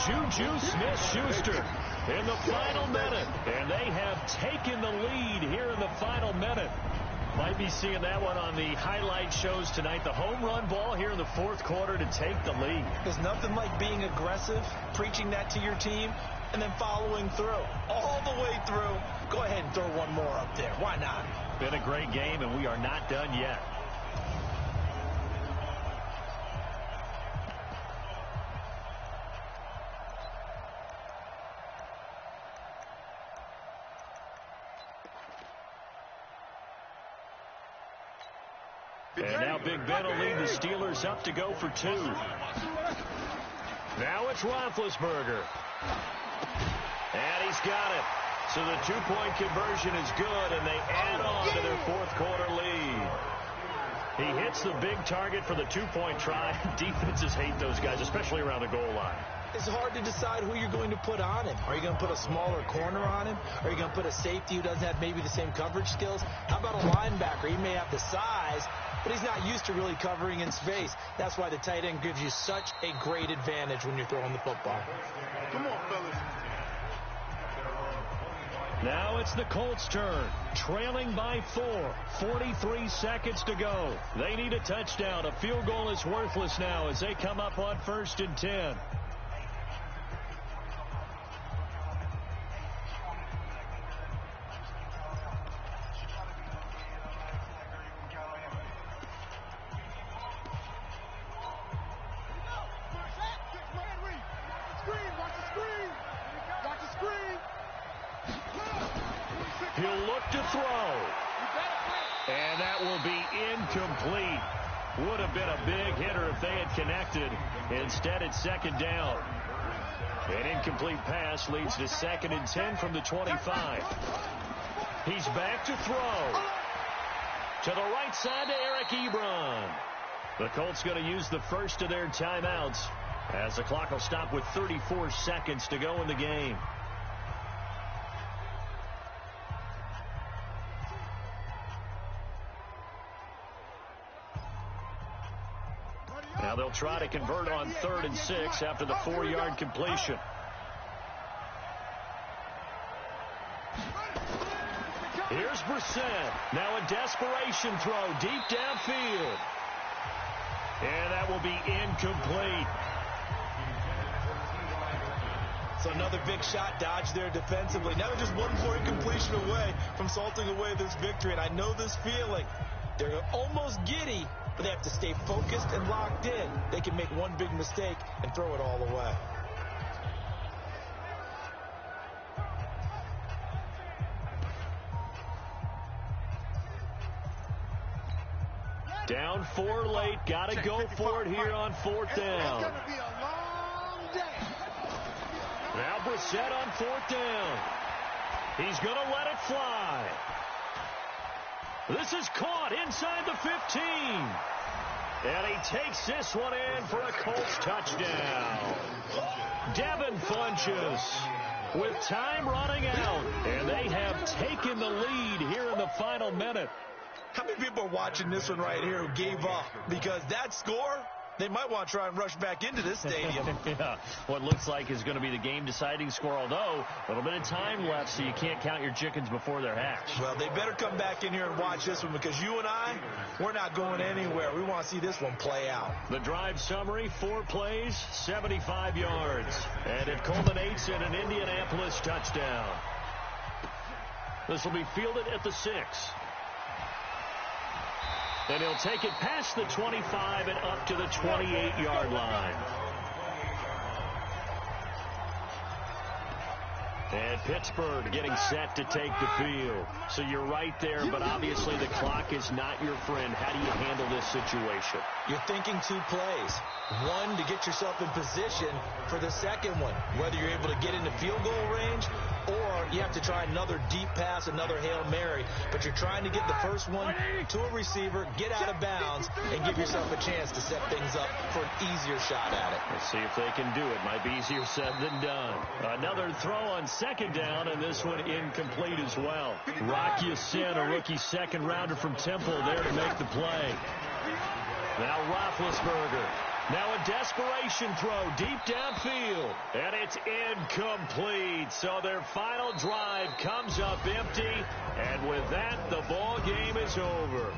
Juju Smith-Schuster in the final minute. And they have taken the lead here in the final minute. Might be seeing that one on the highlight shows tonight. The home run ball here in the 4th quarter to take the lead. There's nothing like being aggressive, preaching that to your team, and then following through all the way through. Go ahead and throw one more up there. Why not? Been a great game, and we are not done yet. And now Big Ben will lead the Steelers up to go for 2. Now it's Roethlisberger. And he's got it. So the two-point conversion is good, and they add on to their fourth-quarter lead. He hits the big target for the two-point try. Defenses hate those guys, especially around the goal line. It's hard to decide who you're going to put on him. Are you going to put a smaller corner on him? Are you going to put a safety who doesn't have maybe the same coverage skills? How about a linebacker? He may have the size, but he's not used to really covering in space. That's why the tight end gives you such a great advantage when you're throwing the football. Come on, fellas. Now it's the Colts' turn, trailing by 4. 43 seconds to go. They need a touchdown. A field goal is worthless now as they come up on 1st and 10. He'll look to throw. And that will be incomplete. Would have been a big hitter if they had connected. Instead, it's 2nd down. An incomplete pass leads to 2nd and 10 from the 25. He's back to throw. To the right side to Eric Ebron. The Colts going to use the first of their timeouts as the clock will stop with 34 seconds to go in the game. Now they'll try to convert on 3rd and 6 after the 4-yard completion. Here's Brissett. Now a desperation throw deep downfield. And that will be incomplete. So another big shot dodged there defensively. Now they're just one more incompletion away from salting away this victory. And I know this feeling. They're almost giddy, but they have to stay focused and locked in. They can make one big mistake and throw it all away. Down 4 late. Got to go for it here on 4th down. It's going to be a long day. Now Brissett on 4th down. He's going to let it fly. This is caught inside the 15. And he takes this one in for a Colts touchdown. Devin Funchess with time running out. And they have taken the lead here in the final minute. How many people are watching this one right here who gave up? Because that score, they might want to try and rush back into this stadium. Yeah, what looks like is going to be the game-deciding score, although a little bit of time left, so you can't count your chickens before they're hatched. Well, they better come back in here and watch this one because you and I, we're not going anywhere. We want to see this one play out. The drive summary, 4 plays, 75 yards, and it culminates in an Indianapolis touchdown. This will be fielded at the 6. And he'll take it past the 25 and up to the 28-yard line. And Pittsburgh getting set to take the field. So you're right there, but obviously the clock is not your friend. How do you handle this situation? You're thinking 2 plays. One, to get yourself in position for the second one, whether you're able to get into field goal range or you have to try another deep pass, another Hail Mary. But you're trying to get the first one to a receiver, get out of bounds, and give yourself a chance to set things up for an easier shot at it. Let's see if they can do it. Might be easier said than done. Another throw on 2nd down, and this one incomplete as well. Rock Ya-Sin, a rookie second-rounder from Temple, there to make the play. Now Roethlisberger. Now a desperation throw deep downfield. And it's incomplete. So their final drive comes up empty. And with that, the ball game is over.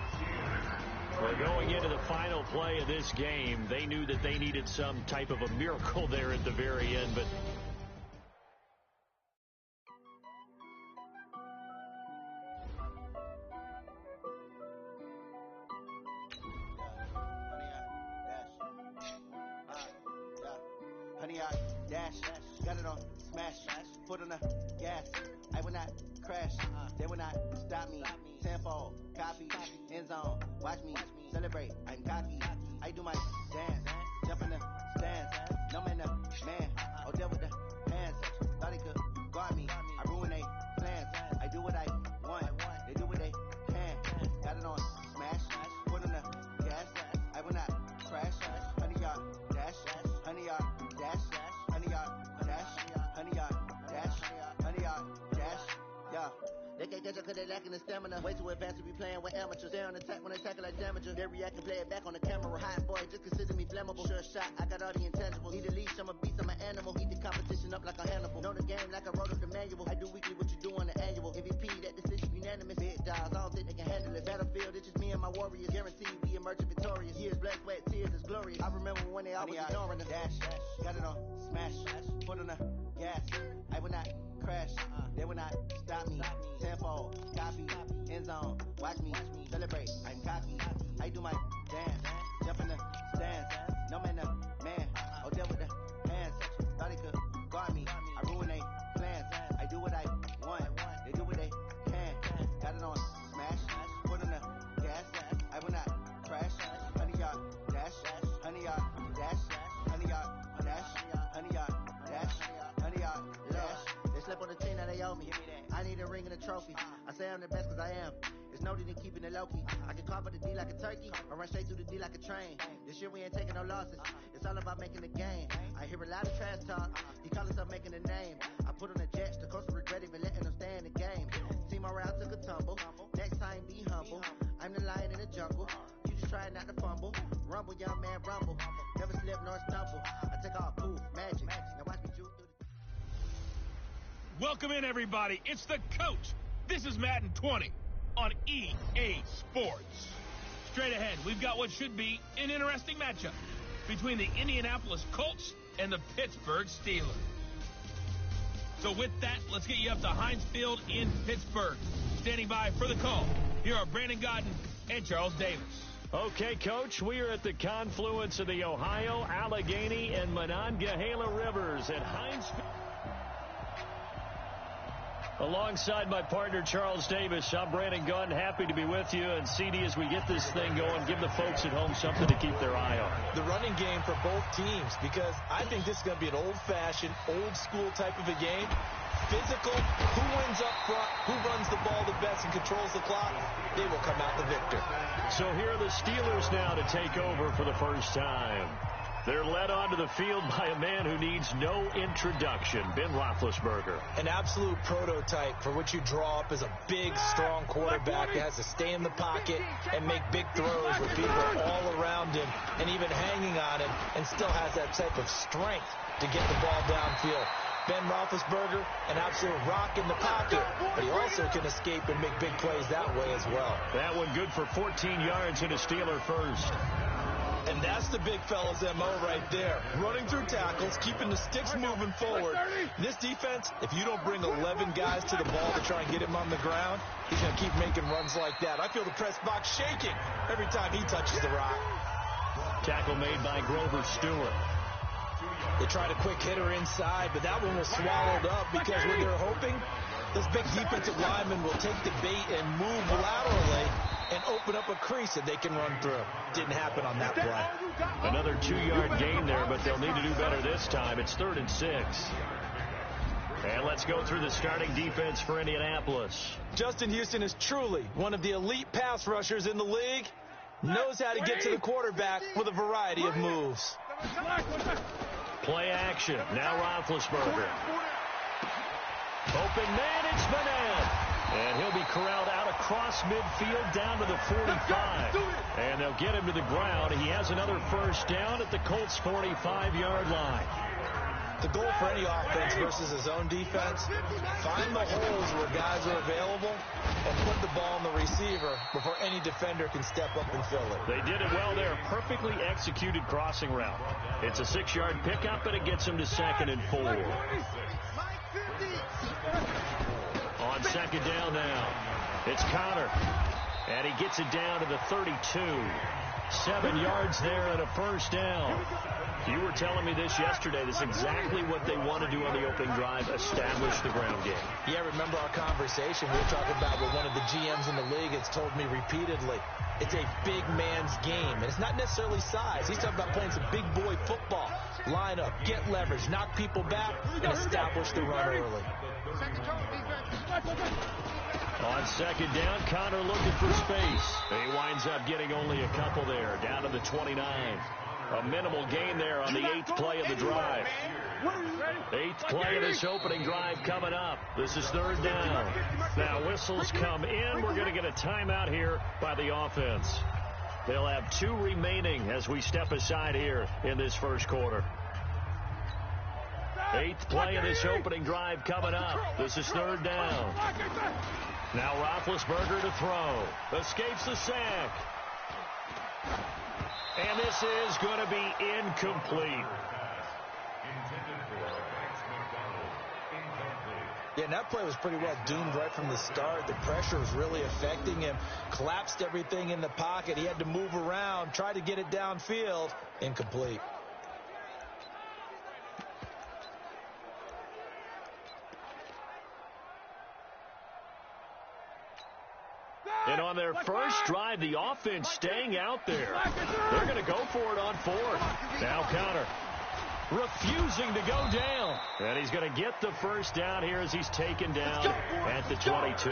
We're going into the final play of this game. They knew that they needed some type of a miracle there at the very end, but dash, got it on smash, foot on the gas. I will not crash, they will not stop me. Tenfold, copy, end zone, watch me celebrate. I'm cocky, I do my dance, jump in the stands. No man, man, oh deal with the hands. Thought he could guard me, I ruin they plans. I do what I want, they do what they can. Got it on smash, foot on the gas. I will not crash, 100-yard dash, 100-yard dash, 100-yard dash, 100-yard dash, 100-yard dash, yeah. They can't catch up cause they lacking the stamina. Way too advanced to be playing with amateurs. Stay on attack when they tackle like damager. They react and play it back on the camera. Hot boy, just consider me flammable. Sure shot, I got all the intangibles. Need a leash, I'm a beast, I'm an animal. Eat the competition up like a Hannibal. Know the game like I wrote up the manual. I do weekly what you do on the annual. MVP, that decision unanimous. Big dogs, I don't think they can handle it. Battlefield, it's just me and my warriors. Guaranteed we emerge victorious. Years, blood, sweat, tears, it's glorious. I remember when they always ignoring the dash. Got it on smash, foot on the gas. I will not crash, they will not stop me. Tenfold, copy, end zone, watch me celebrate. I'm cocky, I do my dance, jump in the stands. No man, man, oh deal with the hands. Thought he could guard me, I ruin they plans. I do what I want, they do what they can. Got it on smash, foot on the gas. I will not crash, 100-yard dash, 100-yard dash, 100-yard dash, 100-yard dash, 100-yard dash. They slept on the team, now they owe me. I need a ring and a trophy. I say I'm the best cause I am. It's no need in keeping it low-key. I can carve up the D like a turkey or run straight through the D like a train. This year we ain't taking no losses. It's all about making the game. I hear a lot of trash talk. He call himself making a name. I put on the Jets. The coach will regret even letting them stay in the game. Team morale took a tumble. Next time be humble. I'm the lion in the jungle. You just try not to fumble. Rumble, young man, rumble. Never slip nor stumble. I take all poof, magic. Now watch me juke through the... Welcome in, everybody. It's the coach. This is Madden 20 on EA Sports. Straight ahead, we've got what should be an interesting matchup between the Indianapolis Colts and the Pittsburgh Steelers. So with that, let's get you up to Heinz Field in Pittsburgh. Standing by for the call, here are Brandon Godden and Charles Davis. Okay, Coach, we are at the confluence of the Ohio, Allegheny, and Monongahela Rivers at Heinz Field. Alongside my partner, Charles Davis, I'm Brandon Gunn, happy to be with you. And CD, as we get this thing going, give the folks at home something to keep their eye on. The running game for both teams, because I think this is going to be an old-fashioned, old-school type of a game. Physical, who wins up front, who runs the ball the best and controls the clock, they will come out the victor. So here are the Steelers now to take over for the first time. They're led onto the field by a man who needs no introduction, Ben Roethlisberger. An absolute prototype for what you draw up as a big, strong quarterback that has to stay in the pocket and make big throws with people all around him and even hanging on him, and still has that type of strength to get the ball downfield. Ben Roethlisberger, an absolute rock in the pocket, but he also can escape and make big plays that way as well. That one good for 14 yards and a Steeler first. And that's the big fella's MO right there. Running through tackles, keeping the sticks moving forward. This defense, if you don't bring 11 guys to the ball to try and get him on the ground, he's going to keep making runs like that. I feel the press box shaking every time he touches the rock. Tackle made by Grover Stewart. They tried a quick hitter inside, but that one was swallowed up because what they're hoping, this big defensive lineman will take the bait and move laterally and open up a crease that they can run through. Didn't happen on that play. Another 2-yard gain there, but they'll need to do better this time. It's 3rd and 6. And let's go through the starting defense for Indianapolis. Justin Houston is truly one of the elite pass rushers in the league. Knows how to get to the quarterback with a variety of moves. Play action. Now Roethlisberger. Open man, it's Madden. And he'll be corralled out across midfield down to the 45. And they'll get him to the ground. He has another first down at the Colts' 45-yard line. The goal for any offense versus his own defense, find the holes where guys are available and put the ball on the receiver before any defender can step up and fill it. They did it well there. Perfectly executed crossing route. It's a 6-yard pickup, and it gets him to 2nd and 4. On 2nd down now, it's Connor, and he gets it down to the 32. 7 yards there and a first down. You were telling me this yesterday. This is exactly what they want to do on the opening drive, establish the ground game. Yeah, remember our conversation we were talking about what one of the GMs in the league has told me repeatedly. It's a big man's game, and it's not necessarily size. He's talking about playing some big boy football. Line up, get leverage, knock people back, and establish the run early. On second down, Connor looking for space. He winds up getting only a couple there, down to the 29. A minimal gain there on the 8th play of the drive. 8th play of this opening drive coming up. This is 3rd down. Now whistles come in. We're going to get a timeout here by the offense. They'll have 2 remaining as we step aside here in this first quarter. 8th play of this opening drive coming up. This is 3rd down. Now Roethlisberger to throw. Escapes the sack. And this is going to be incomplete. Yeah, and that play was pretty well doomed right from the start. The pressure was really affecting him. Collapsed everything in the pocket. He had to move around, try to get it downfield. Incomplete. And on their first drive, the offense staying out there. They're going to go for it on 4th. Now Connor refusing to go down. And he's going to get the first down here as he's taken down at the 22.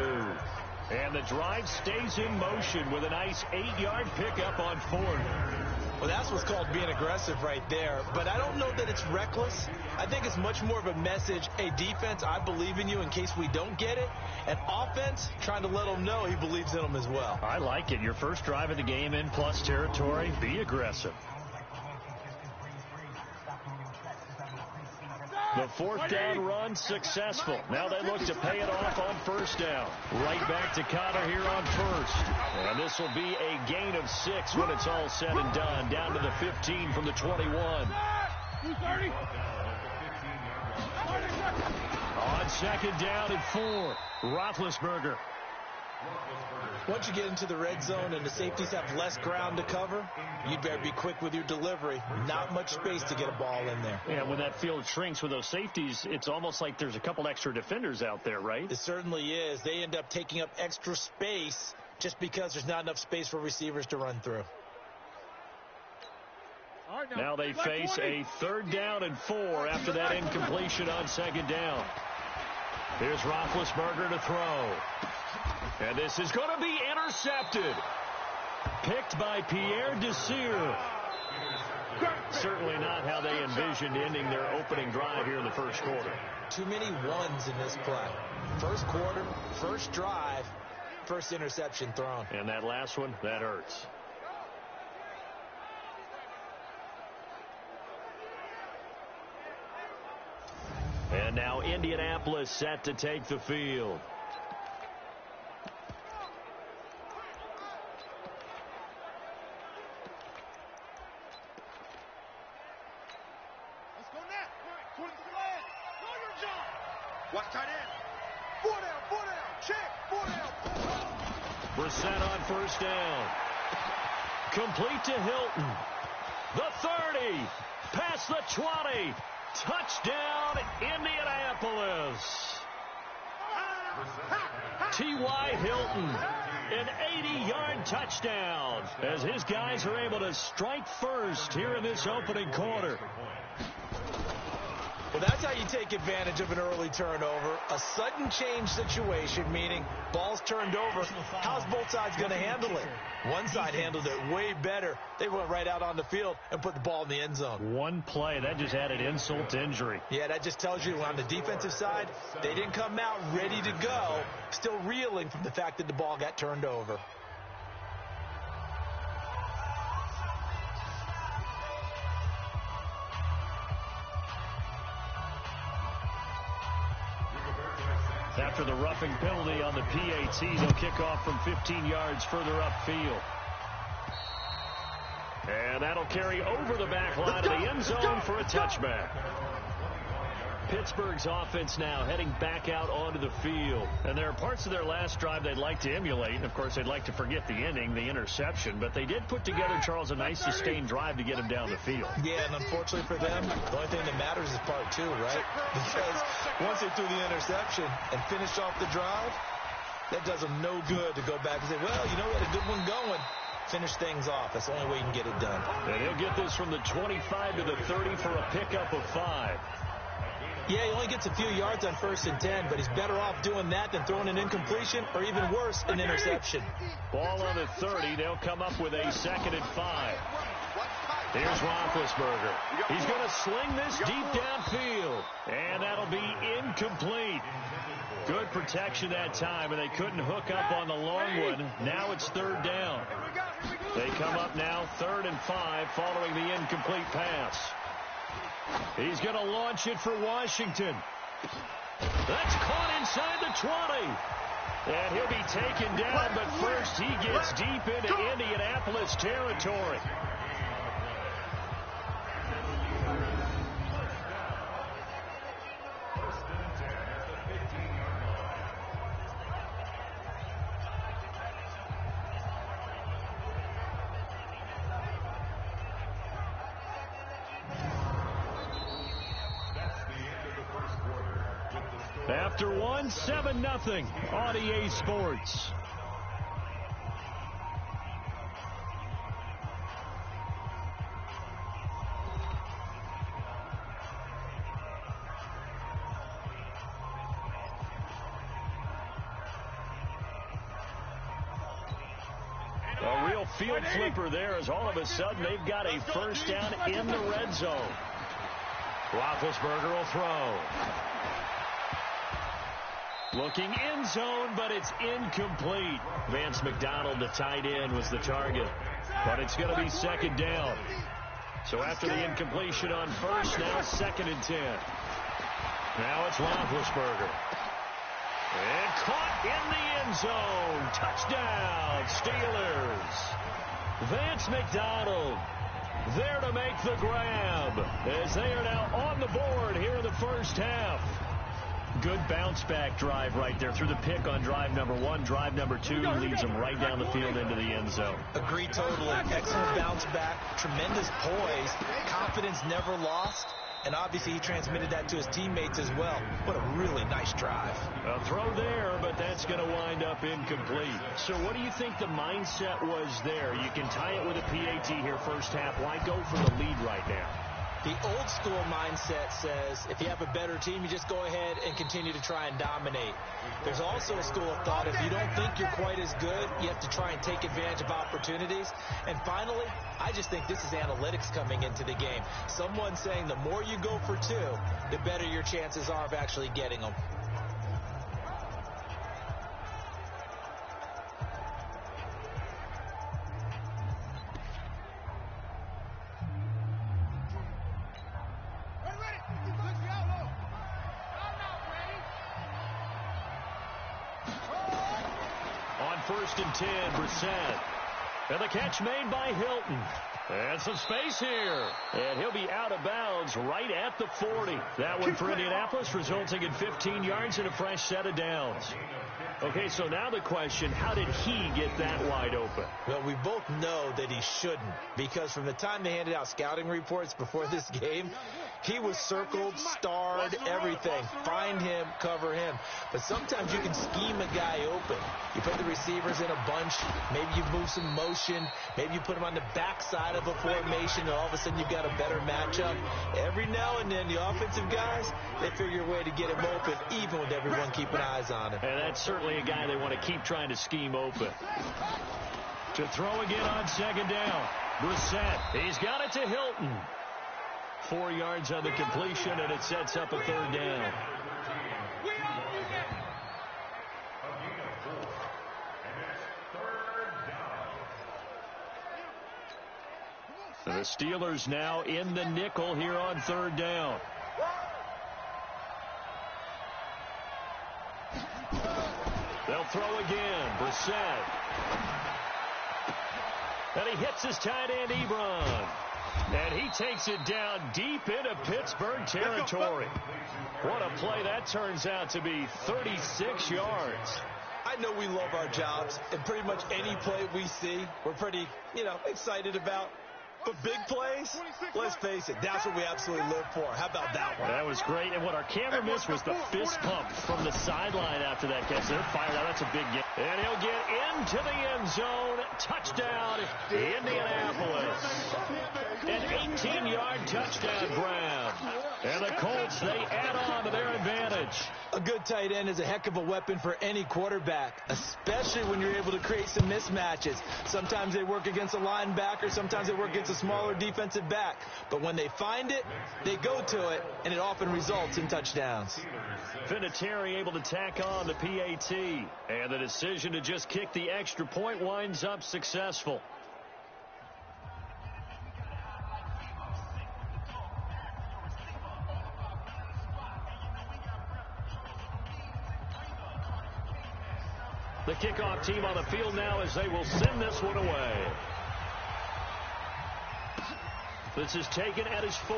And the drive stays in motion with a nice 8-yard pickup on 4th. Well, that's what's called being aggressive right there. But I don't know that it's reckless. I think it's much more of a message. Hey, defense, I believe in you in case we don't get it. And offense, trying to let them know he believes in them as well. I like it. Your first drive of the game in plus territory. Be aggressive. The 4th down run successful. Now they look to pay it off on 1st down. Right back to Connor here on 1st. And this will be a gain of 6 when it's all said and done. Down to the 15 from the 21. On second down and 4. Roethlisberger. Once you get into the red zone and the safeties have less ground to cover, you'd better be quick with your delivery. Not much space to get a ball in there. Yeah, when that field shrinks with those safeties, it's almost like there's a couple extra defenders out there, right? It certainly is. They end up taking up extra space just because there's not enough space for receivers to run through. Now they face a 3rd down and 4 after that incompletion on second down. Here's Roethlisberger to throw. And this is going to be intercepted. Picked by Pierre Desir. Certainly not how they envisioned ending their opening drive here in the first quarter. Too many ones in this play. First quarter, first drive, first interception thrown. And that last one, that hurts. And now Indianapolis set to take the field. Watch tight end. 4 down, check, 4 down. Brissett on 1st down. Complete to Hilton. The 30. Past the 20. Touchdown, Indianapolis. T.Y. Hilton, an 80-yard touchdown as his guys are able to strike first here in this opening quarter. Well, that's how you take advantage of an early turnover. A sudden change situation, meaning ball's turned over. How's both sides going to handle it? One side handled it way better. They went right out on the field and put the ball in the end zone. One play, that just added insult to injury. Yeah, that just tells you on the defensive side, they didn't come out ready to go, still reeling from the fact that the ball got turned over. After the roughing penalty on the PAT, they'll kick off from 15 yards further upfield. And that'll carry over the back line of the end zone for a touchback. Pittsburgh's offense now heading back out onto the field. And there are parts of their last drive they'd like to emulate. And, of course, they'd like to forget the ending, the interception. But they did put together, Charles, a nice sustained drive to get him down the field. Yeah, and unfortunately for them, the only thing that matters is part two, right? Because once they threw the interception and finished off the drive, that does them no good to go back and say, well, you know, we had a good one going. Finish things off. That's the only way you can get it done. And he'll get this from the 25 to the 30 for a pickup of 5. Yeah, he only gets a few yards on 1st and 10, but he's better off doing that than throwing an incompletion or even worse, an interception. Ball on the 30. They'll come up with a 2nd and 5. Here's Roethlisberger. He's going to sling this deep downfield, and that'll be incomplete. Good protection that time, and they couldn't hook up on the long one. Now it's 3rd down. They come up now 3rd and 5 following the incomplete pass. He's going to launch it for Washington. That's caught inside the 20. And he'll be taken down, but first he gets deep into Indianapolis territory. After 1, 7-0 on EA Sports. A real field flipper there as all of a sudden they've got a 1st down in the red zone. Roethlisberger will throw. Looking end zone, but it's incomplete. Vance McDonald, the tight end, was the target. But it's going to be 2nd down. So after the incompletion on 1st, now 2nd and 10. Now it's Roethlisberger. And caught in the end zone. Touchdown, Steelers. Vance McDonald there to make the grab as they are now on the board here in the 1st half. Good bounce-back drive right there through the pick on drive number 1. Drive number 2 leads them right down the field into the end zone. Agree totally. Excellent bounce-back, tremendous poise, confidence never lost, and obviously he transmitted that to his teammates as well. What a really nice drive. A throw there, but that's going to wind up incomplete. So what do you think the mindset was there? You can tie it with a PAT here 1st half. Why go for the lead right now? The old school mindset says if you have a better team, you just go ahead and continue to try and dominate. There's also a school of thought if you don't think you're quite as good, you have to try and take advantage of opportunities. And finally, I just think this is analytics coming into the game. Someone saying the more you go for 2, the better your chances are of actually getting them. On 1st and 10, Brissett. And the catch made by Hilton. And some space here. And he'll be out of bounds right at the 40. That one for Indianapolis, resulting in 15 yards and a fresh set of downs. Okay, so now the question, how did he get that wide open? Well, we both know that he shouldn't, because from the time they handed out scouting reports before this game, he was circled, starred, everything. Find him, cover him. But sometimes you can scheme a guy open. You put the receivers in a bunch. Maybe you move some motion. Maybe you put him on the backside of a formation, and all of a sudden you've got a better matchup. Every now and then, the offensive guys, they figure a way to get him open, even with everyone keeping eyes on him. And that's certainly a guy they want to keep trying to scheme open. To throw again on 2nd down. Brissett, he's got it to Hilton. 4 yards on the completion, and it sets up a 3rd down. The Steelers now in the nickel here on 3rd down. They'll throw again. Brissett. And he hits his tight end, Ebron. And he takes it down deep into Pittsburgh territory. What a play that turns out to be, 36 yards. I know we love our jobs, and pretty much any play we see, we're pretty, excited about. But big plays, let's face it, that's what we absolutely live for. How about that one? That was great. And what our camera missed was the fist pump from the sideline after that catch. They're fired out. That's a big game. And he'll get into the end zone. Touchdown, Indianapolis. An 18-yard touchdown grab. And the Colts, they add on to their advantage. A good tight end is a heck of a weapon for any quarterback, especially when you're able to create some mismatches. Sometimes they work against a linebacker. Sometimes they work against a smaller defensive back. But when they find it, they go to it, and it often results in touchdowns. Vinatieri able to tack on the PAT. And the decision to just kick the extra point winds up successful. The kickoff team on the field now as they will send this one away. This is taken at his 4.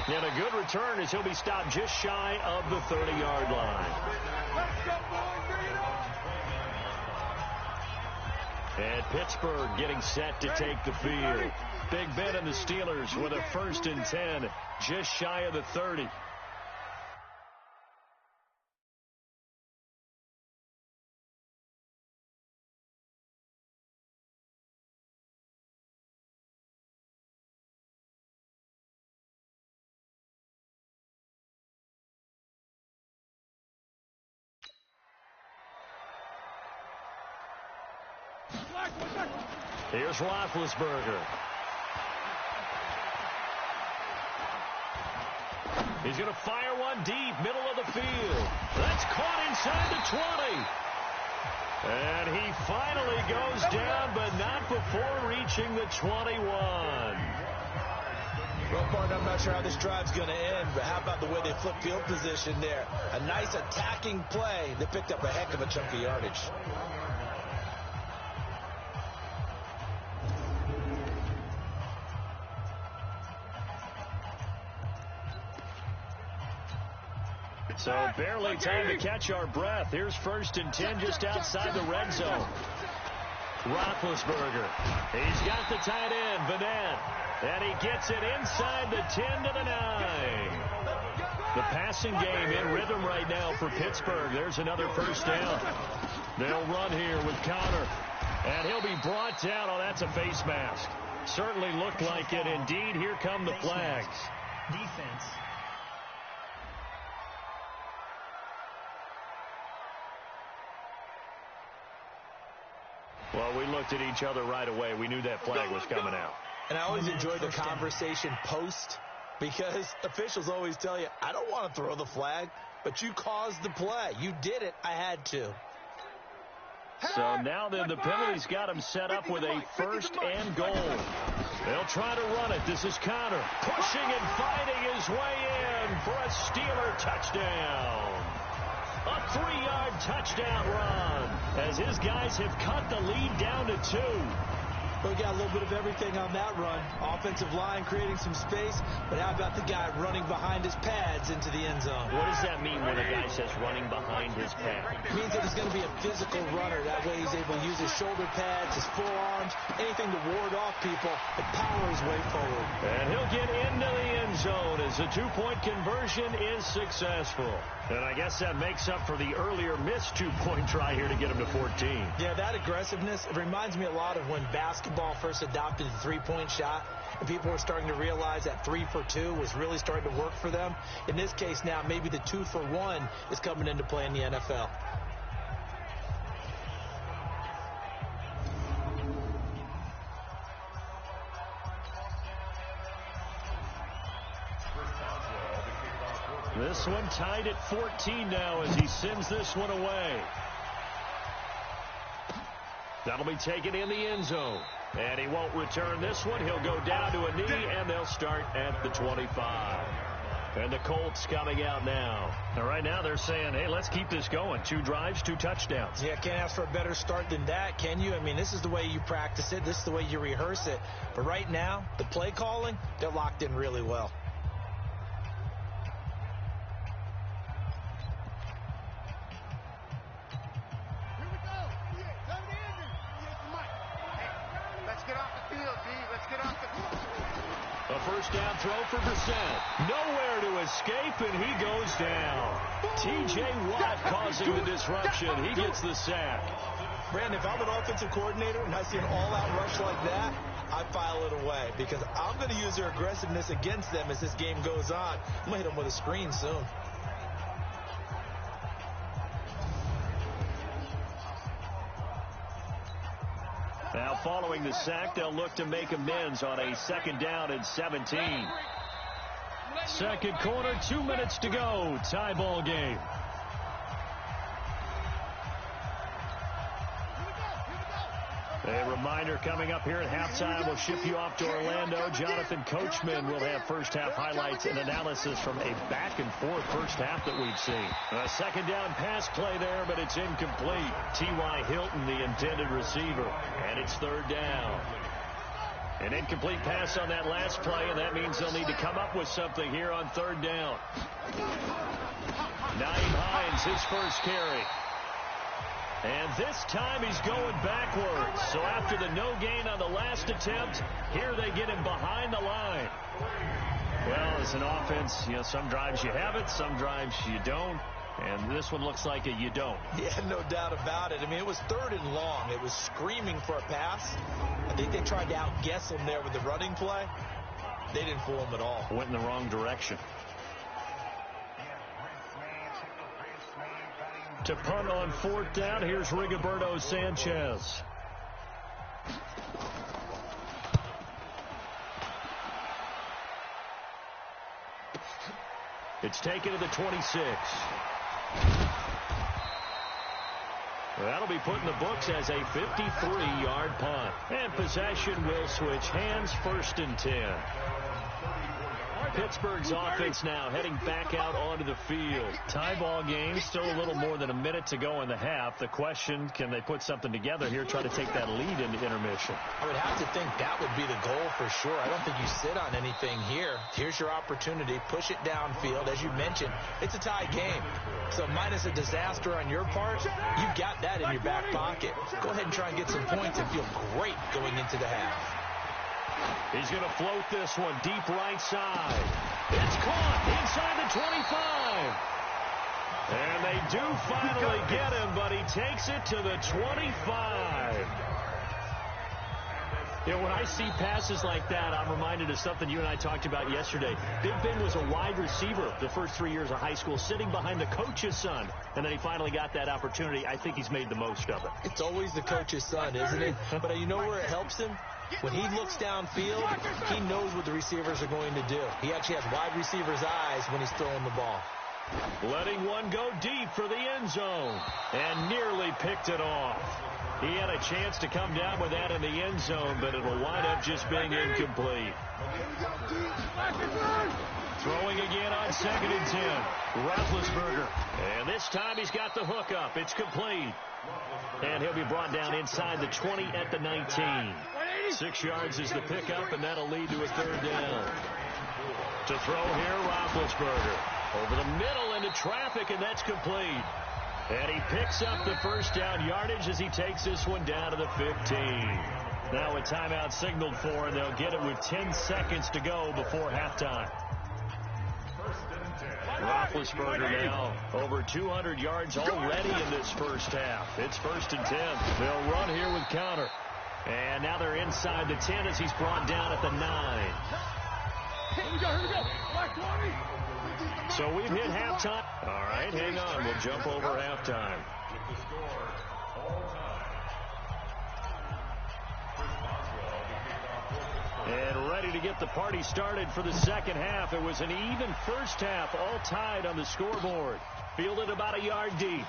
And a good return as he'll be stopped just shy of the 30-yard line. And Pittsburgh getting set to take the field. Big Ben and the Steelers with a 1st and 10, just shy of the 30. Here's Roethlisberger. He's going to fire one deep, middle of the field. That's caught inside the 20. And he finally goes down, but not before reaching the 21. Well, partner, I'm not sure how this drive's going to end, but how about the way they flip field position there? A nice attacking play that picked up a heck of a chunk of yardage. So barely time to catch our breath. Here's 1st and 10 just outside the red zone. Roethlisberger. He's got the tight end, Vanette. And he gets it inside the 10 to the 9. The passing game in rhythm right now for Pittsburgh. There's another 1st down. They'll run here with Connor. And he'll be brought down. Oh, that's a face mask. Certainly looked like it. Indeed, here come the flags. Defense. Well, we looked at each other right away. We knew that flag was coming out. And I always enjoy the conversation post because officials always tell you, I don't want to throw the flag, but you caused the play. You did it. I had to. So now then the penalty's got him set up with a 1st and goal. They'll try to run it. This is Connor pushing and fighting his way in for a Steeler touchdown. A 3-yard touchdown run as his guys have cut the lead down to 2. Well, we got a little bit of everything on that run. Offensive line creating some space, but how about the guy running behind his pads into the end zone? What does that mean when a guy says running behind his pad? It means that he's going to be a physical runner. That way he's able to use his shoulder pads, his forearms, anything to ward off people and power his way forward. And he'll get into the end zone as the 2-point conversion is successful. And I guess that makes up for the earlier missed 2-point try here to get him to 14. Yeah, that aggressiveness, it reminds me a lot of when basketball first adopted the 3-point shot and people were starting to realize that 3 for 2 was really starting to work for them. In this case now, maybe the 2 for 1 is coming into play in the NFL. This one tied at 14 now as he sends this one away. That'll be taken in the end zone. And he won't return this one. He'll go down to a knee, and they'll start at the 25. And the Colts coming out now. And right now they're saying, hey, let's keep this going. 2 drives, 2 touchdowns. Yeah, can't ask for a better start than that, can you? I mean, this is the way you practice it. This is the way you rehearse it. But right now, the play calling, they're locked in really well. Here we go. Let's get off the field, D. Let's get off the field. A first down throw for Brissett. Nowhere to escape, and he goes down. T.J. Watt causing the disruption. He gets the sack. Brandon, if I'm an offensive coordinator and I see an all-out rush like that, I file it away because I'm going to use their aggressiveness against them as this game goes on. I'm going to hit them with a screen soon. Now following the sack, they'll look to make amends on a 2nd down and 17. Second quarter, 2 minutes to go. Tie ball game. A reminder coming up here at halftime. We'll ship you off to Orlando. Jonathan Coachman will have first-half highlights and analysis from a back-and-forth first half that we've seen. A 2nd down pass play there, but it's incomplete. T.Y. Hilton, the intended receiver, and it's 3rd down. An incomplete pass on that last play, and that means they'll need to come up with something here on 3rd down. Nyheim Hines, his first carry. And this time he's going backwards. So after the no gain on the last attempt, here they get him behind the line. Well, as an offense, some drives you have it, some drives you don't. And this one looks like you don't. Yeah, no doubt about it. I mean, it was 3rd and long. It was screaming for a pass. I think they tried to outguess him there with the running play. They didn't fool him at all. Went in the wrong direction. To punt on 4th down, here's Rigoberto Sanchez. It's taken to the 26. That'll be put in the books as a 53-yard punt. And possession will switch hands, 1st and 10. Pittsburgh's offense now heading back out onto the field. Tie ball game, still a little more than a minute to go in the half. The question, can they put something together here, try to take that lead into intermission? I would have to think that would be the goal for sure. I don't think you sit on anything here. Here's your opportunity. Push it downfield. As you mentioned, it's a tie game. So minus a disaster on your part, you've got that in your back pocket. Go ahead and try and get some points and feel great going into the half. He's going to float this one deep right side. It's caught inside the 25. And they do finally get him, but he takes it to the 25. When I see passes like that, I'm reminded of something you and I talked about yesterday. Big Ben was a wide receiver the first 3 years of high school, sitting behind the coach's son. And then he finally got that opportunity. I think he's made the most of it. It's always the coach's son, isn't it? But you know where it helps him? When he looks downfield, he knows what the receivers are going to do. He actually has wide receivers' eyes when he's throwing the ball. Letting one go deep for the end zone. And nearly picked it off. He had a chance to come down with that in the end zone, but it'll wind up just being incomplete. Throwing again on 2nd and 10. Roethlisberger. And this time he's got the hook up. It's complete. And he'll be brought down inside the 20 at the 19. 6 yards is the pickup, and that'll lead to a 3rd down. To throw here, Roethlisberger. Over the middle into traffic, and that's complete. And he picks up the first down yardage as he takes this one down to the 15. Now a timeout signaled for, and they'll get it with 10 seconds to go before halftime. Roethlisberger now over 200 yards already in this first half. It's 1st and 10. They'll run here with counter. And now they're inside the 10 as he's brought down at the 9. Here we go. So we've hit halftime. All right, hang on. We'll jump over halftime. And ready to get the party started for the second half. It was an even first half, all tied on the scoreboard. Fielded about a yard deep.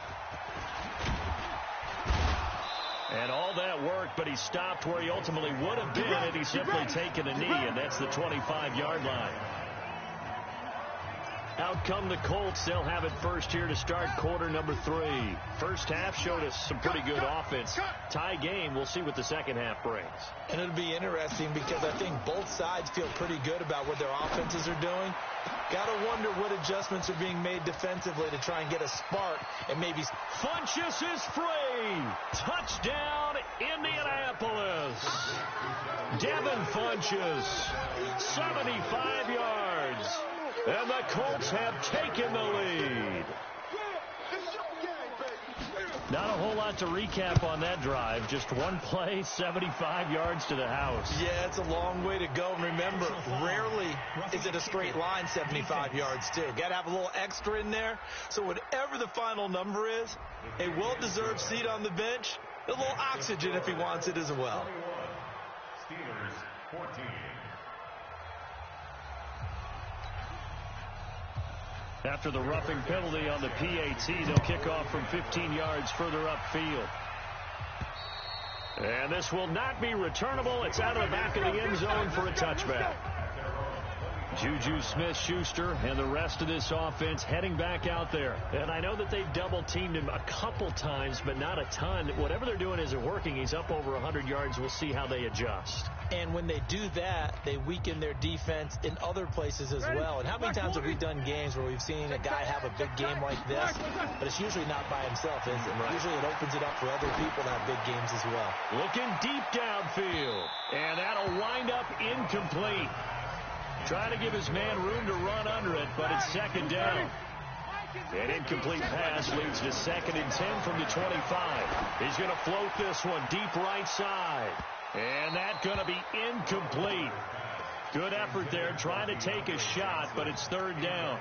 And all that worked, but he stopped where he ultimately would have been had he simply taken a knee, and that's the 25-yard line. Out come the Colts. They'll have it first here to start quarter number 3. First half showed us some pretty good offense. Tie game. We'll see what the second half brings. And it'll be interesting because I think both sides feel pretty good about what their offenses are doing. Got to wonder what adjustments are being made defensively to try and get a spark and maybe... Funchess is free. Touchdown, Indianapolis. Devin Funchess, 75 yards. And the Colts have taken the lead. Not a whole lot to recap on that drive. Just one play, 75 yards to the house. Yeah, it's a long way to go. And remember, rarely is it a straight line 75 yards, too. Got to have a little extra in there. So whatever the final number is, a well-deserved seat on the bench, a little oxygen if he wants it as well. Steelers 14. After the roughing penalty on the PAT, they'll kick off from 15 yards further upfield. And this will not be returnable. It's out of the back of the end zone for a touchback. Juju Smith-Schuster and the rest of this offense heading back out there. And I know that they've double-teamed him a couple times, but not a ton. Whatever they're doing isn't working. He's up over 100 yards. We'll see how they adjust. And when they do that, they weaken their defense in other places as well. And how many times have we done games where we've seen a guy have a big game like this, but it's usually not by himself, is it? Right. Usually it opens it up for other people to have big games as well. Looking deep downfield, and that'll wind up incomplete. Trying to give his man room to run under it, but it's second down. An incomplete pass leads to 2nd and 10 from the 25. He's going to float this one deep right side. And that's going to be incomplete. Good effort there trying to take a shot, but it's 3rd down.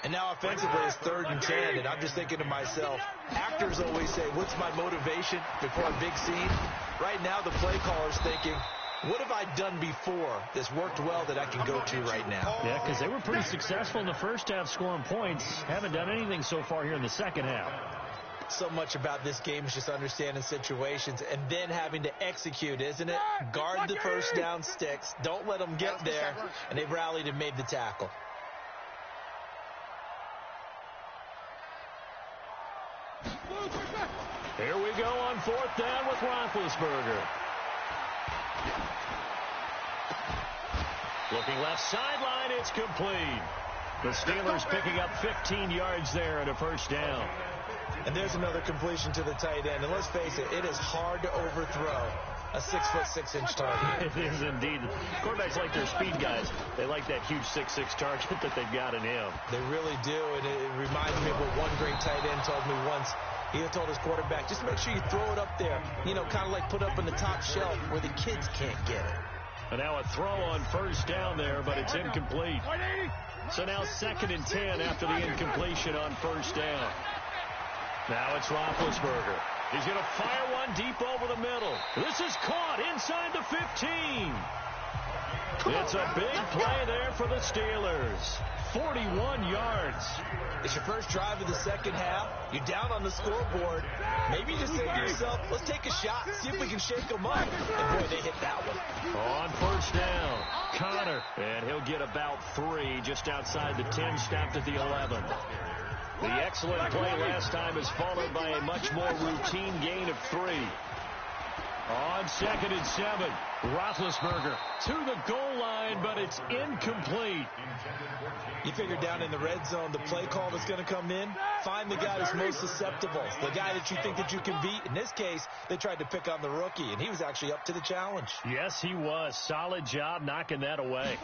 And now offensively it's 3rd and 10, and I'm just thinking to myself, actors always say, what's my motivation before a big scene? Right now the play caller's thinking, what have I done before that's worked well that I can go to right now? Yeah, because they were pretty successful in the first half scoring points. Haven't done anything so far here in the second half. So much about this game is just understanding situations and then having to execute, isn't it? Guard the first down sticks. Don't let them get there. And they've rallied and made the tackle. Here we go on 4th down with Roethlisberger. Looking left sideline, it's complete. The Steelers picking up 15 yards there and a first down. And there's another completion to the tight end. And let's face it is hard to overthrow a 6'6" target. It is indeed. Quarterbacks like their speed guys. They like that huge 6'6" target that they've got in him. They really do. And it reminds me of what one great tight end told me once. He told his quarterback, just make sure you throw it up there. You know, kind of like put up on the top shelf where the kids can't get it. And now a throw on first down there, but it's incomplete. So now 2nd and 10 after the incompletion on first down. Now it's Roethlisberger. He's going to fire one deep over the middle. This is caught inside the 15. It's a big play there for the Steelers. 41 yards. It's your first drive of the second half. You're down on the scoreboard. Maybe you just say to yourself, let's take a shot, see if we can shake them up. And boy, they hit that one. On first down, Connor. And he'll get about 3 just outside the 10, stopped at the 11. The excellent play last time is followed by a much more routine gain of 3. On 2nd and 7, Roethlisberger to the goal line, but it's incomplete. You figure down in the red zone, the play call that's going to come in, find the guy that's most susceptible, the guy that you think that you can beat. In this case, they tried to pick on the rookie, and he was actually up to the challenge. Yes, he was. Solid job knocking that away.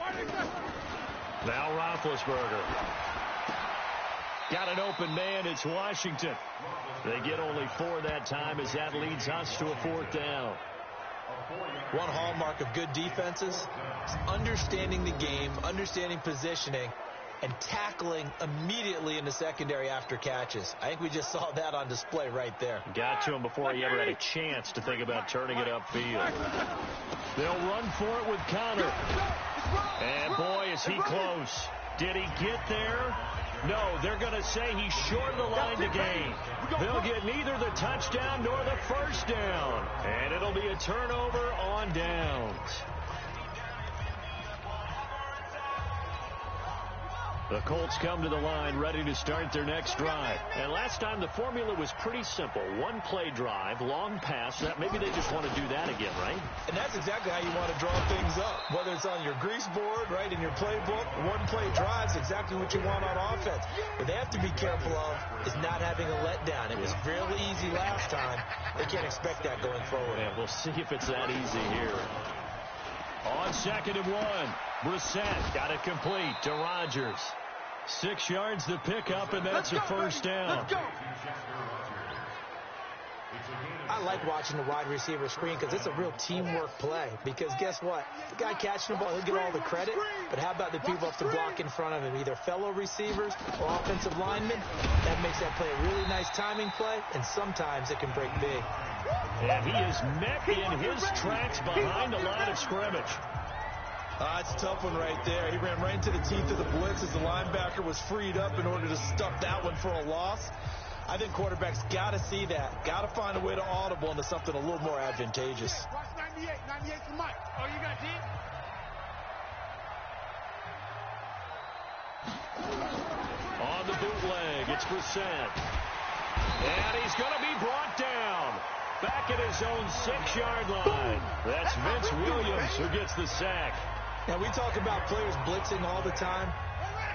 Now Roethlisberger. Got an open man. It's Washington. They get only 4 that time as that leads us to a 4th down. One hallmark of good defenses is understanding the game, understanding positioning, and tackling immediately in the secondary after catches. I think we just saw that on display right there. Got to him before he ever had a chance to think about turning it upfield. They'll run for it with Connor. And boy, is he close. Did he get there? No, they're going to say he's short of the line to gain. They'll get neither the touchdown nor the first down. And it'll be a turnover on downs. The Colts come to the line ready to start their next drive. And last time the formula was pretty simple. One play drive, long pass. Maybe they just want to do that again, right? And that's exactly how you want to draw things up. Whether it's on your grease board, right, in your playbook, one play drive is exactly what you want on offense. What they have to be careful of is not having a letdown. It was fairly easy last time. They can't expect that going forward. Yeah, we'll see if it's that easy here. On 2nd and 1, Brissett got it complete to Rodgers. 6 yards the pickup, and that's a first down. I like watching the wide receiver screen because it's a real teamwork play. Because guess what? The guy catching the ball, he'll get all the credit. But how about the people up to block in front of him, either fellow receivers or offensive linemen? That makes that play a really nice timing play, and sometimes it can break big. And he is met in his tracks behind the line of scrimmage. It's a tough one right there. He ran right into the teeth of the blitz as the linebacker was freed up in order to stuff that one for a loss. I think quarterbacks got to see that. Got to find a way to audible into something a little more advantageous. Watch 98. 98 for Mike. Oh, you got deep? On the bootleg, it's Brissett. And he's going to be brought down. Back at his own 6-yard line. That's Vince Williams who gets the sack. Now, we talk about players blitzing all the time.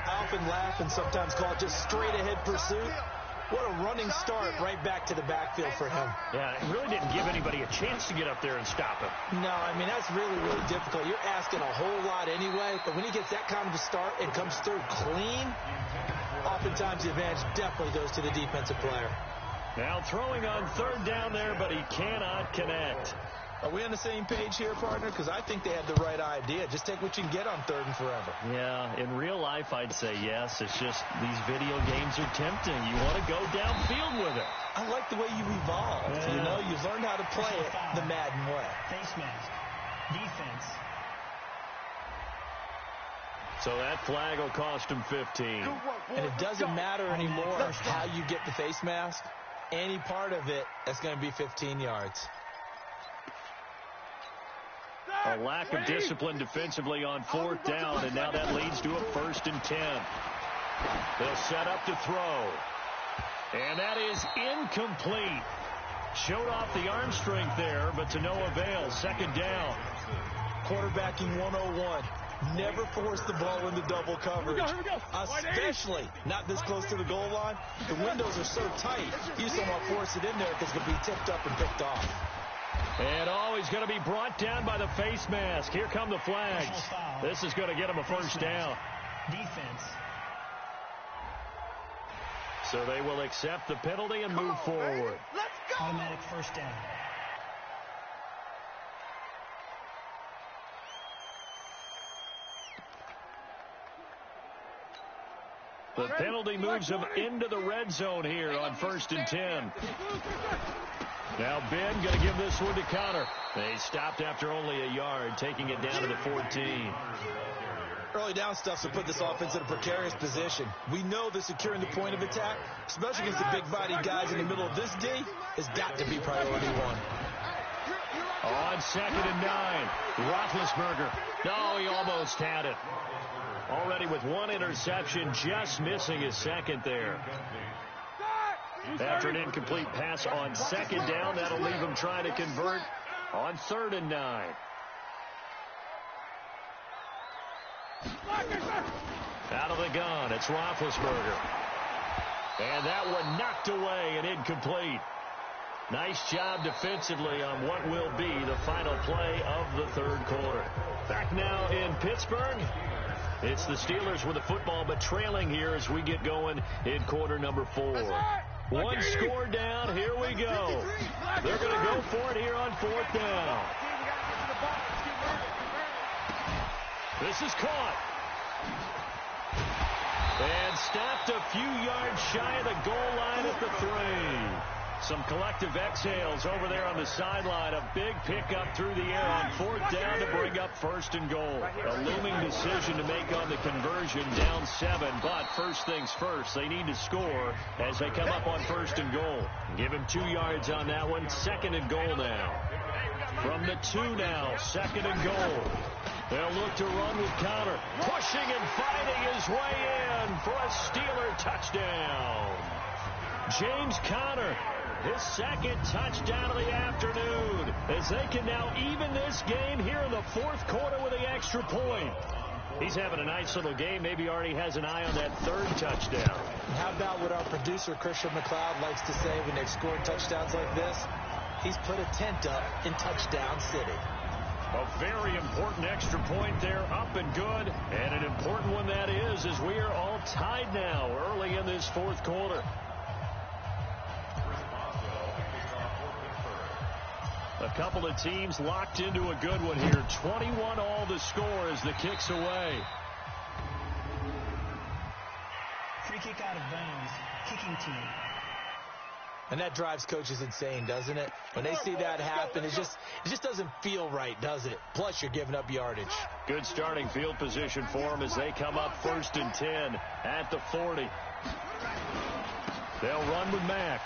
I often laugh and sometimes call it just straight-ahead pursuit. What a running start right back to the backfield for him. Yeah, it really didn't give anybody a chance to get up there and stop him. No, I mean, that's really, really difficult. You're asking a whole lot anyway, but when he gets that kind of a start and comes through clean, oftentimes the advantage definitely goes to the defensive player. Now throwing on 3rd down there, but he cannot connect. Are we on the same page here, partner? Because I think they had the right idea. Just take what you can get on 3rd and forever. Yeah, in real life, I'd say yes. It's just these video games are tempting. You want to go downfield with it. I like the way you evolved. Yeah. You know, you've learned how to play it the Madden way. Face mask. Defense. So that flag will cost him 15. And it doesn't matter anymore how you get the face mask. Any part of it, that's going to be 15 yards. A lack of discipline defensively on 4th down, and now that leads to a 1st and 10. They'll set up to throw. And that is incomplete. Showed off the arm strength there, but to no avail. 2nd down. Quarterbacking 101. Never force the ball into double coverage. Especially not this close to the goal line. The windows are so tight, you just don't want to force it in there because it'll be tipped up and picked off. And he's going to be brought down by the face mask. Here come the flags. This is going to get him a 1st down. Defense. So they will accept the penalty and move forward. Let's go. Automatic 1st down. The penalty moves him into the red zone here on 1st and 10. Now Ben going to give this one to Connor. They stopped after only a yard, taking it down to the 14. Early down stuff to put this offense in a precarious position. We know that securing the point of attack, especially against the big-bodied guys in the middle of this D, has got to be priority 1. On 2nd and 9, Roethlisberger. No, he almost had it. Already with 1 interception, just missing his 2nd there. After an incomplete pass on 2nd down, that'll leave him trying to convert on 3rd and 9. Out of the gun, it's Roethlisberger. And that one knocked away and incomplete. Nice job defensively on what will be the final play of the 3rd quarter. Back now in Pittsburgh. It's the Steelers with the football, but trailing here as we get going in quarter number 4. 1 score down. Here we go. They're going to go for it here on 4th down. This is caught. And stopped a few yards shy of the goal line at the 3. Some collective exhales over there on the sideline. A big pickup through the air on 4th down to bring up 1st and goal. A looming decision to make on the conversion, down 7. But first things first, they need to score as they come up on 1st and goal. Give him 2 yards on that one. 2nd and goal now. From the 2 now, 2nd and goal. They'll look to run with Conner. Pushing and fighting his way in for a Steeler touchdown. James Conner, his 2nd touchdown of the afternoon, as they can now even this game here in the 4th quarter with the extra point. He's having a nice little game. Maybe already has an eye on that 3rd touchdown. And how about what our producer, Christian McLeod, likes to say when they've scored touchdowns like this? He's put a tent up in Touchdown City. A very important extra point there, up and good. And an important one that is, as we are all tied now early in this 4th quarter. A couple of teams locked into a good one here. 21 all the score as the kick's away. Free kick out of bounds. Kicking team. And that drives coaches insane, doesn't it? When they see that happen, it just doesn't feel right, does it? Plus, you're giving up yardage. Good starting field position for them as they come up 1st and 10 at the 40. They'll run with Mack.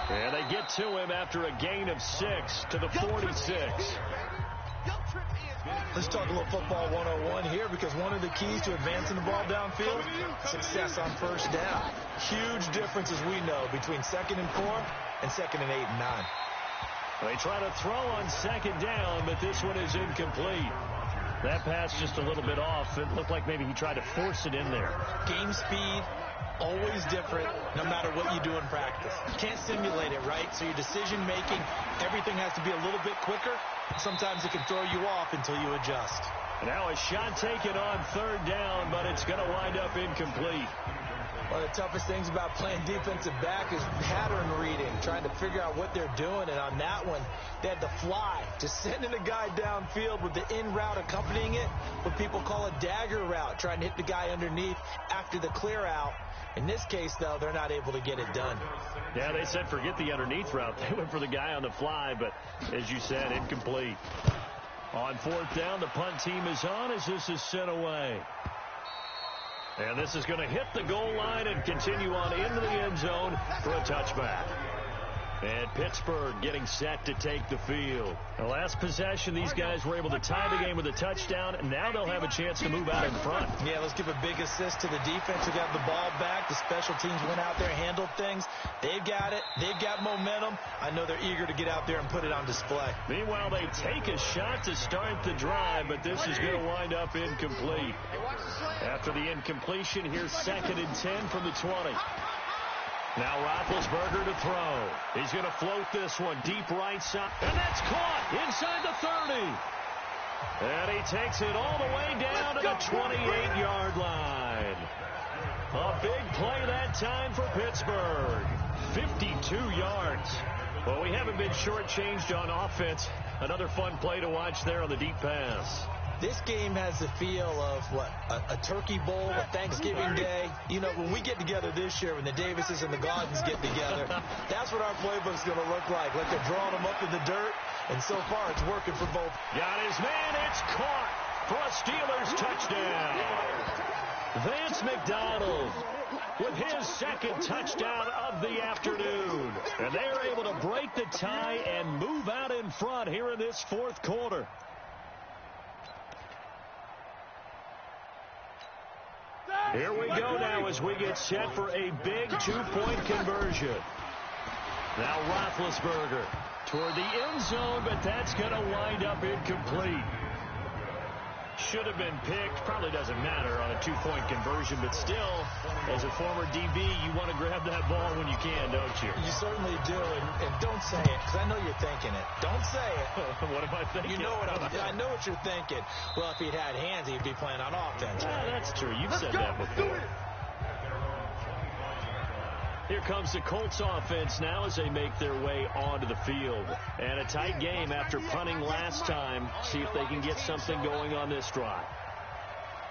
And they get to him after a gain of 6 to the 46. Let's talk a little football 101 here, because one of the keys to advancing the ball downfield, success on 1st down. Huge difference, as we know, between 2nd and 4 and 2nd and 8 and 9. They try to throw on 2nd down, but this one is incomplete. That pass just a little bit off. It looked like maybe he tried to force it in there. Game speed, always different, no matter what you do in practice. You can't simulate it, right? So your decision-making, everything has to be a little bit quicker. Sometimes it can throw you off until you adjust. Now a shot taken on 3rd down, but it's going to wind up incomplete. One of the toughest things about playing defensive back is pattern reading, trying to figure out what they're doing. And on that one, they had to fly, just sending a guy downfield with the in route accompanying it, what people call a dagger route, trying to hit the guy underneath after the clear out. In this case, though, they're not able to get it done. Yeah, they said forget the underneath route. They went for the guy on the fly, but as you said, incomplete. On 4th down, the punt team is on as this is sent away. And this is going to hit the goal line and continue on into the end zone for a touchback. And Pittsburgh getting set to take the field. The last possession, these guys were able to tie the game with a touchdown, and now they'll have a chance to move out in front. Yeah, let's give a big assist to the defense who got the ball back. The special teams went out there and handled things. They've got it. They've got momentum. I know they're eager to get out there and put it on display. Meanwhile, they take a shot to start the drive, but this is going to wind up incomplete. After the incompletion, here's 2nd and 10 from the 20. Now Roethlisberger to throw. He's going to float this one deep right side. And that's caught inside the 30. And he takes it all the way down to the 28-yard line. A big play that time for Pittsburgh. 52 yards. Well, we haven't been shortchanged on offense. Another fun play to watch there on the deep pass. This game has the feel of, what, a turkey bowl, a Thanksgiving Day. You know, when we get together this year, when the Davises and the Gaudens get together, that's what our playbook's going to look like they're drawing them up in the dirt, and so far it's working for both. Got his man, it's caught for a Steelers touchdown. Vance McDonald with his 2nd touchdown of the afternoon. And they're able to break the tie and move out in front here in this 4th quarter. Here we go now as we get set for a big 2-point conversion. Now Roethlisberger toward the end zone, but that's going to wind up incomplete. Should have been picked. Probably doesn't matter on a 2-point conversion, but still, as a former DB, you want to grab that ball when you can, don't you? You certainly do, and don't say it, because I know you're thinking it. Don't say it. What am I thinking? You know what I know what you're thinking. Well, if he'd had hands, he'd be playing on offense. Well, that's true. You've said that before. Here comes the Colts offense now as they make their way onto the field. And a tight game after punting last time. See if they can get something going on this drive.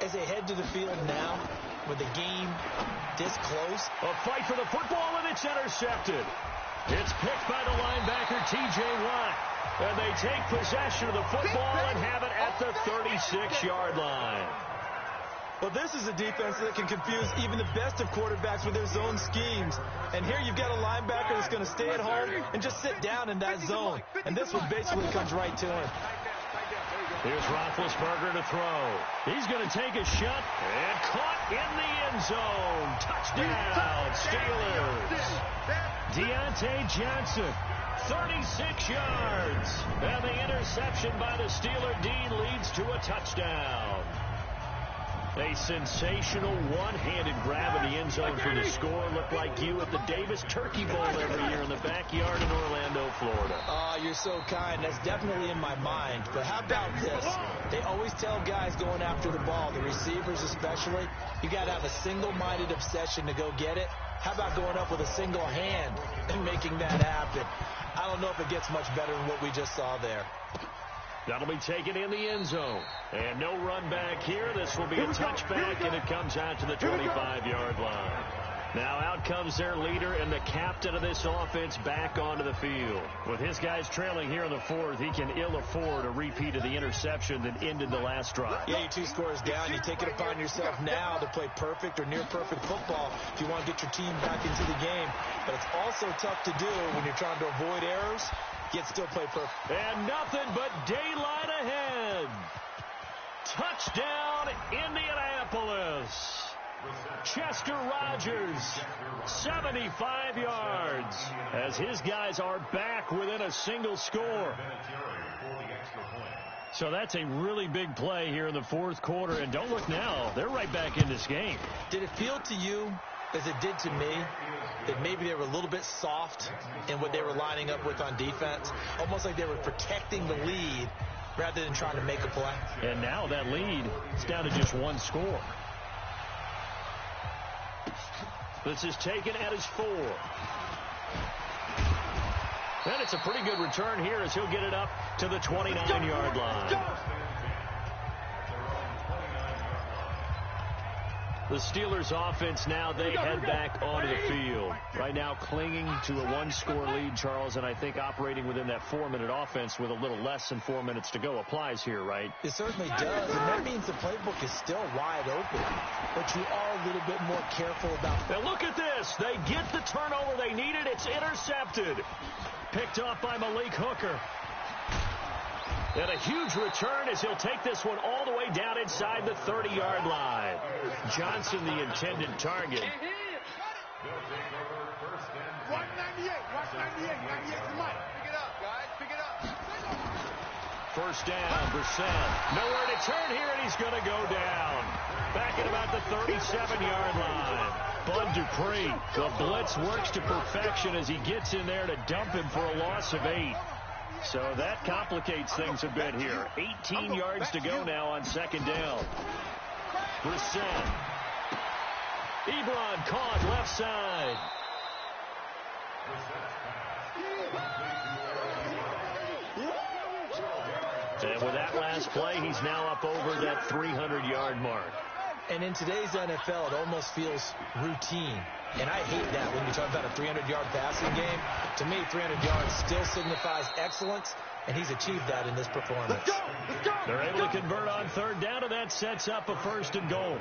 As they head to the field now, with the game this close. A fight for the football, and it's intercepted. It's picked by the linebacker, T.J. Watt. And they take possession of the football and have it at the 36-yard line. Well, this is a defense that can confuse even the best of quarterbacks with their zone schemes. And here you've got a linebacker that's going to stay at home and just sit down in that zone. And this one basically comes right to him. Here's Roethlisberger to throw. He's going to take a shot and caught in the end zone. Touchdown, Steelers. Deontay Johnson, 36 yards. And the interception by the Steeler D leads to a touchdown. A sensational one-handed grab in the end zone for the score. Looked like you at the Davis Turkey Bowl every year in the backyard in Orlando, Florida. Oh, you're so kind. That's definitely in my mind. But how about this? They always tell guys going after the ball, the receivers especially, you got to have a single-minded obsession to go get it. How about going up with a single hand and making that happen? I don't know if it gets much better than what we just saw there. That'll be taken in the end zone. And no run back here. This will be a touchback, and it comes out to the 25-yard line. Now out comes their leader and the captain of this offense back onto the field. With his guys trailing here in the fourth, he can ill afford a repeat of the interception that ended the last drive. Yeah, you 2 scores down. You take it upon yourself now to play perfect or near-perfect football if you want to get your team back into the game. But it's also tough to do when you're trying to avoid errors. Yet still play perfect. And nothing but daylight ahead. Touchdown, Indianapolis. Chester Rogers, 75 yards, as his guys are back within a single score. So that's a really big play here in the fourth quarter. And don't look now, they're right back in this game. Did it feel to you, as it did to me, that maybe they were a little bit soft in what they were lining up with on defense? Almost like they were protecting the lead rather than trying to make a play. And now that lead is down to just 1 score. This is taken at his 4. And it's a pretty good return here as he'll get it up to the 29-yard line. The Steelers offense now, they head back onto the field. Right now clinging to a 1-score lead, Charles, and I think operating within that 4-minute offense with a little less than 4 minutes to go applies here, right? It certainly does, and that means the playbook is still wide open. But you are a little bit more careful about... Now look at this. They get the turnover they needed. It's intercepted. Picked off by Malik Hooker. And a huge return as he'll take this one all the way down inside the 30-yard line. Johnson, the intended target. 198, 198 to Mike. Pick it up, guys, pick it up. First down, Brissett. Nowhere to turn here, and he's going to go down. Back at about the 37-yard line. Bud Dupree, the blitz works to perfection as he gets in there to dump him for a loss of 8. So that complicates things a bit here. 18 yards to go now on second down. Brissett. Ebron caught left side. And with that last play, he's now up over that 300-yard mark. And in today's NFL, it almost feels routine. And I hate that when you talk about a 300-yard passing game. To me, 300 yards still signifies excellence, and he's achieved that in this performance. Let's go! Let's go! They're able to convert on third down, and that sets up a 1st and goal.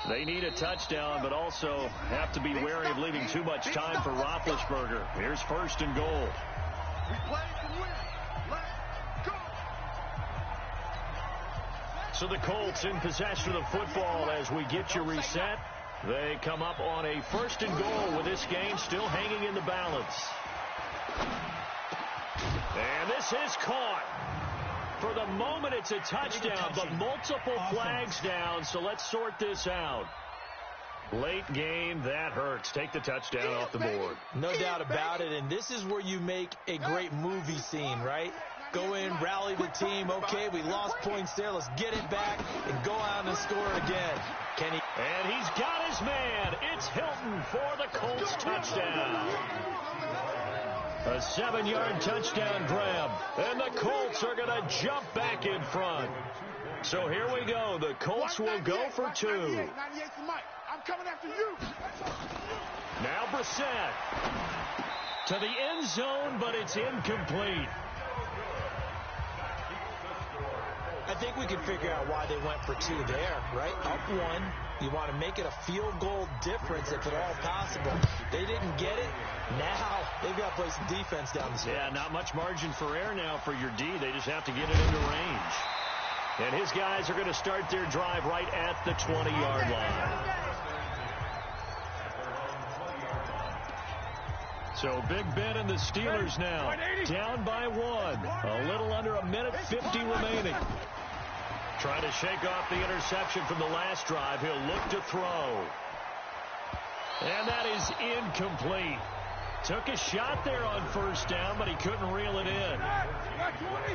They need a touchdown, but also have to be wary of leaving too much time for Roethlisberger. Here's 1st and goal. We play to win. Let's go! So the Colts in possession of the football as we get you reset. They come up on a 1st and goal with this game still hanging in the balance. And this is caught. For the moment, it's a touchdown, but multiple flags down, so let's sort this out. Late game, that hurts. Take the touchdown off the board. No doubt about it, and this is where you make a great movie scene, right? Go in, rally the team. Okay, we lost points there. Let's get it back and go out and score again. Can he? And he's got his man. It's Hilton for the Colts touchdown. A 7-yard touchdown grab. And the Colts are going to jump back in front. So here we go. The Colts will go for 2. 98 to Mike. I'm coming after you. Now Brissett. To the end zone, but it's incomplete. I think we can figure out why they went for 2 there, right? Up 1. You want to make it a field goal difference if at all possible. They didn't get it. Now they've got to play some defense down the stretch. Yeah, not much margin for error now for your D. They just have to get it into range. And his guys are going to start their drive right at the 20-yard line. So Big Ben and the Steelers now down by 1. A little under a minute 50 remaining. Trying to shake off the interception from the last drive. He'll look to throw. And that is incomplete. Took a shot there on first down, but he couldn't reel it in.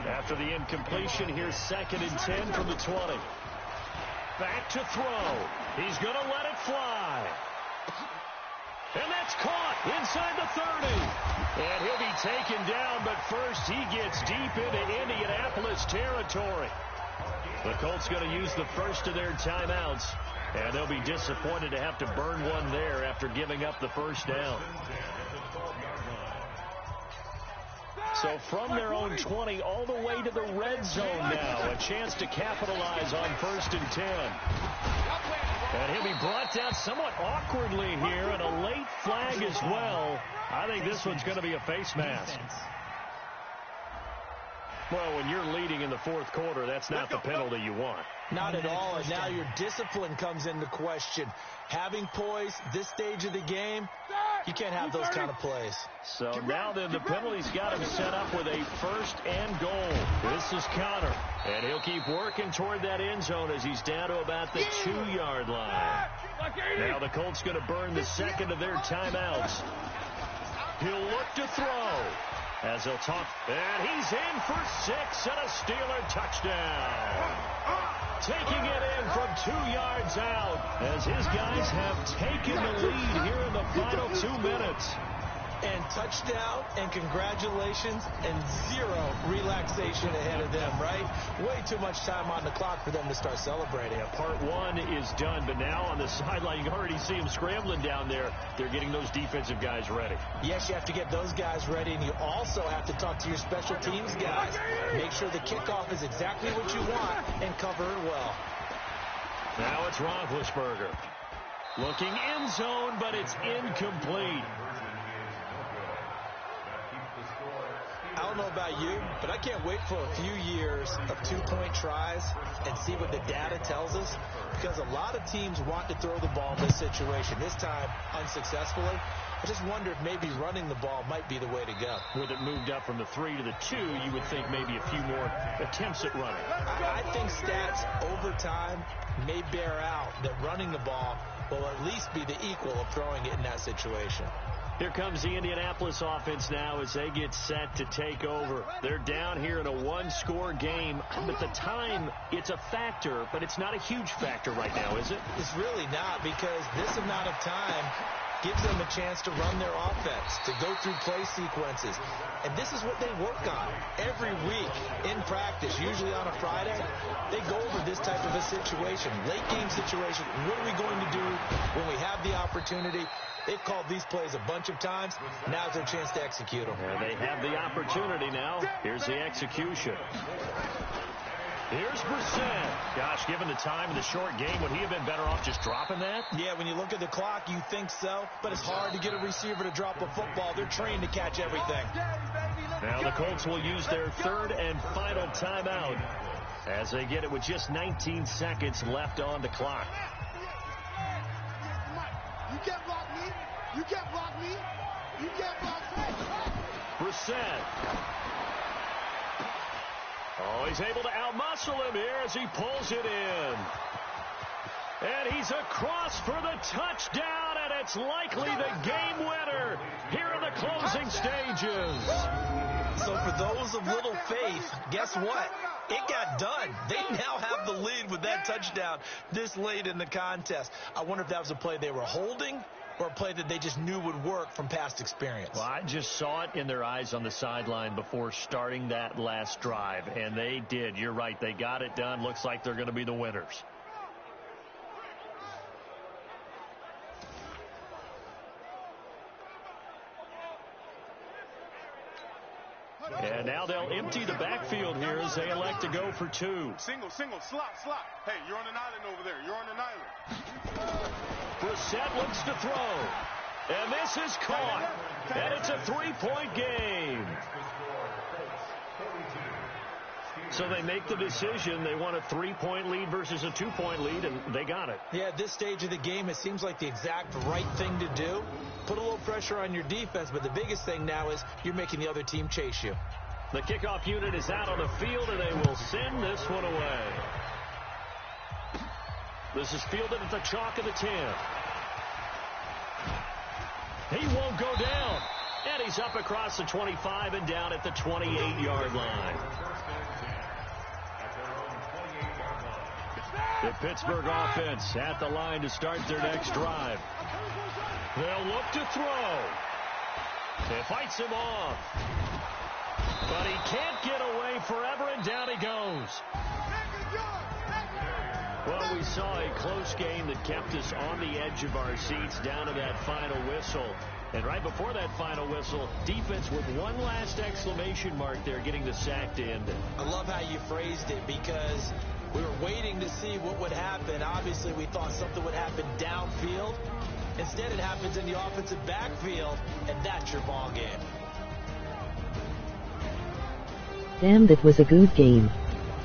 After the incompletion, here's 2nd and 10 from the 20. Back to throw. He's going to let it fly. And that's caught inside the 30. And he'll be taken down, but first he gets deep into Indianapolis territory. The Colts going to use the first of their timeouts, and they'll be disappointed to have to burn one there after giving up the first down. So from their own 20 all the way to the red zone now, a chance to capitalize on 1st and 10. And he'll be brought down somewhat awkwardly here, and a late flag as well. I think this one's going to be a face mask. Well, when you're leading in the 4th quarter, that's not the penalty you want. Not at all, and now your discipline comes into question. Having poise this stage of the game, you can't have those kind of plays. So now then the penalty's got him set up with a 1st and goal. This is Connor, and he'll keep working toward that end zone as he's down to about the 2-yard line. Now the Colts going to burn the 2nd of their timeouts. He'll look to throw. As he'll talk, and he's in for 6 and a Steeler touchdown. Taking it in from 2 yards out as his guys have taken the lead here in the final 2 minutes. And touchdown and congratulations and 0 relaxation ahead of them, right? Way too much time on the clock for them to start celebrating. Yeah, part 1 is done, but now on the sideline, you can already see them scrambling down there. They're getting those defensive guys ready. Yes, you have to get those guys ready, and you also have to talk to your special teams guys. Make sure the kickoff is exactly what you want and cover it well. Now it's Roethlisberger. Looking end zone, but it's incomplete. I don't know about you, but I can't wait for a few years of 2-point tries and see what the data tells us, because a lot of teams want to throw the ball in this situation. This time, unsuccessfully. I just wonder if maybe running the ball might be the way to go. With it moved up from the 3 to the 2, you would think maybe a few more attempts at running. I think stats over time may bear out that running the ball will at least be the equal of throwing it in that situation. Here comes the Indianapolis offense now as they get set to take over. They're down here in a 1-score game. But the time, it's a factor, but it's not a huge factor right now, is it? It's really not, because this amount of time gives them a chance to run their offense, to go through play sequences. And this is what they work on every week in practice, usually on a Friday. They go over this type of a situation, late game situation. What are we going to do when we have the opportunity? They've called these plays a bunch of times. Now's their chance to execute them. And they have the opportunity now. Here's the execution. Here's Brissett. Gosh, given the time of the short game, would he have been better off just dropping that? Yeah, when you look at the clock, you think so. But it's hard to get a receiver to drop a football. They're trained to catch everything. Now the Colts will use their 3rd and final timeout as they get it with just 19 seconds left on the clock. You can't block me. You can't block me. You can't block me. Brissett. Oh, he's able to outmuscle him here as he pulls it in. And he's across for the touchdown, and it's likely the game winner here in the closing stages. So for those of little faith, guess what? It got done. They now have the lead with that touchdown this late in the contest. I wonder if that was a play they were holding or a play that they just knew would work from past experience. Well, I just saw it in their eyes on the sideline before starting that last drive, and they did. You're right. They got it done. Looks like they're going to be the winners. And now they'll empty the backfield here as they elect to go for 2. Single, slot. Hey, you're on an island over there. You're on an island. Brissett looks to throw. And this is caught. And it's a 3-point game. So they make the decision. They want a 3-point lead versus a 2-point lead, and they got it. Yeah, at this stage of the game, it seems like the exact right thing to do. Put a little pressure on your defense, but the biggest thing now is you're making the other team chase you. The kickoff unit is out on the field, and they will send this one away. This is fielded at the chalk of the 10. He won't go down. And he's up across the 25 and down at the 28-yard line. The Pittsburgh offense at the line to start their next drive. They'll look to throw. It fights him off. But he can't get away forever, and down he goes. Well, we saw a close game that kept us on the edge of our seats down to that final whistle. And right before that final whistle, defense with one last exclamation mark there, getting the sack to end it. I love how you phrased it, because we were waiting to see what would happen. Obviously, we thought something would happen downfield. Instead, it happens in the offensive backfield, and that's your ball game. Damn, that was a good game.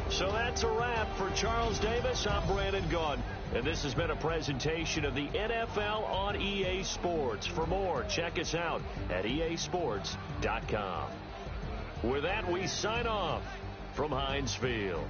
So that's a wrap for Charles Davis. I'm Brandon Gaudin, and this has been a presentation of the NFL on EA Sports. For more, check us out at easports.com. With that, we sign off from Heinz Field.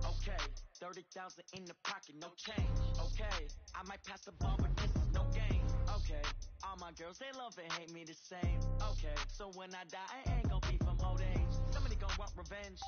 Okay, 30,000 in the pocket, no change. Okay, I might pass the ball, but this is no game. Okay, all my girls, they love and hate me the same. Okay, so when I die, I ain't gonna be from old age. Somebody gonna want revenge.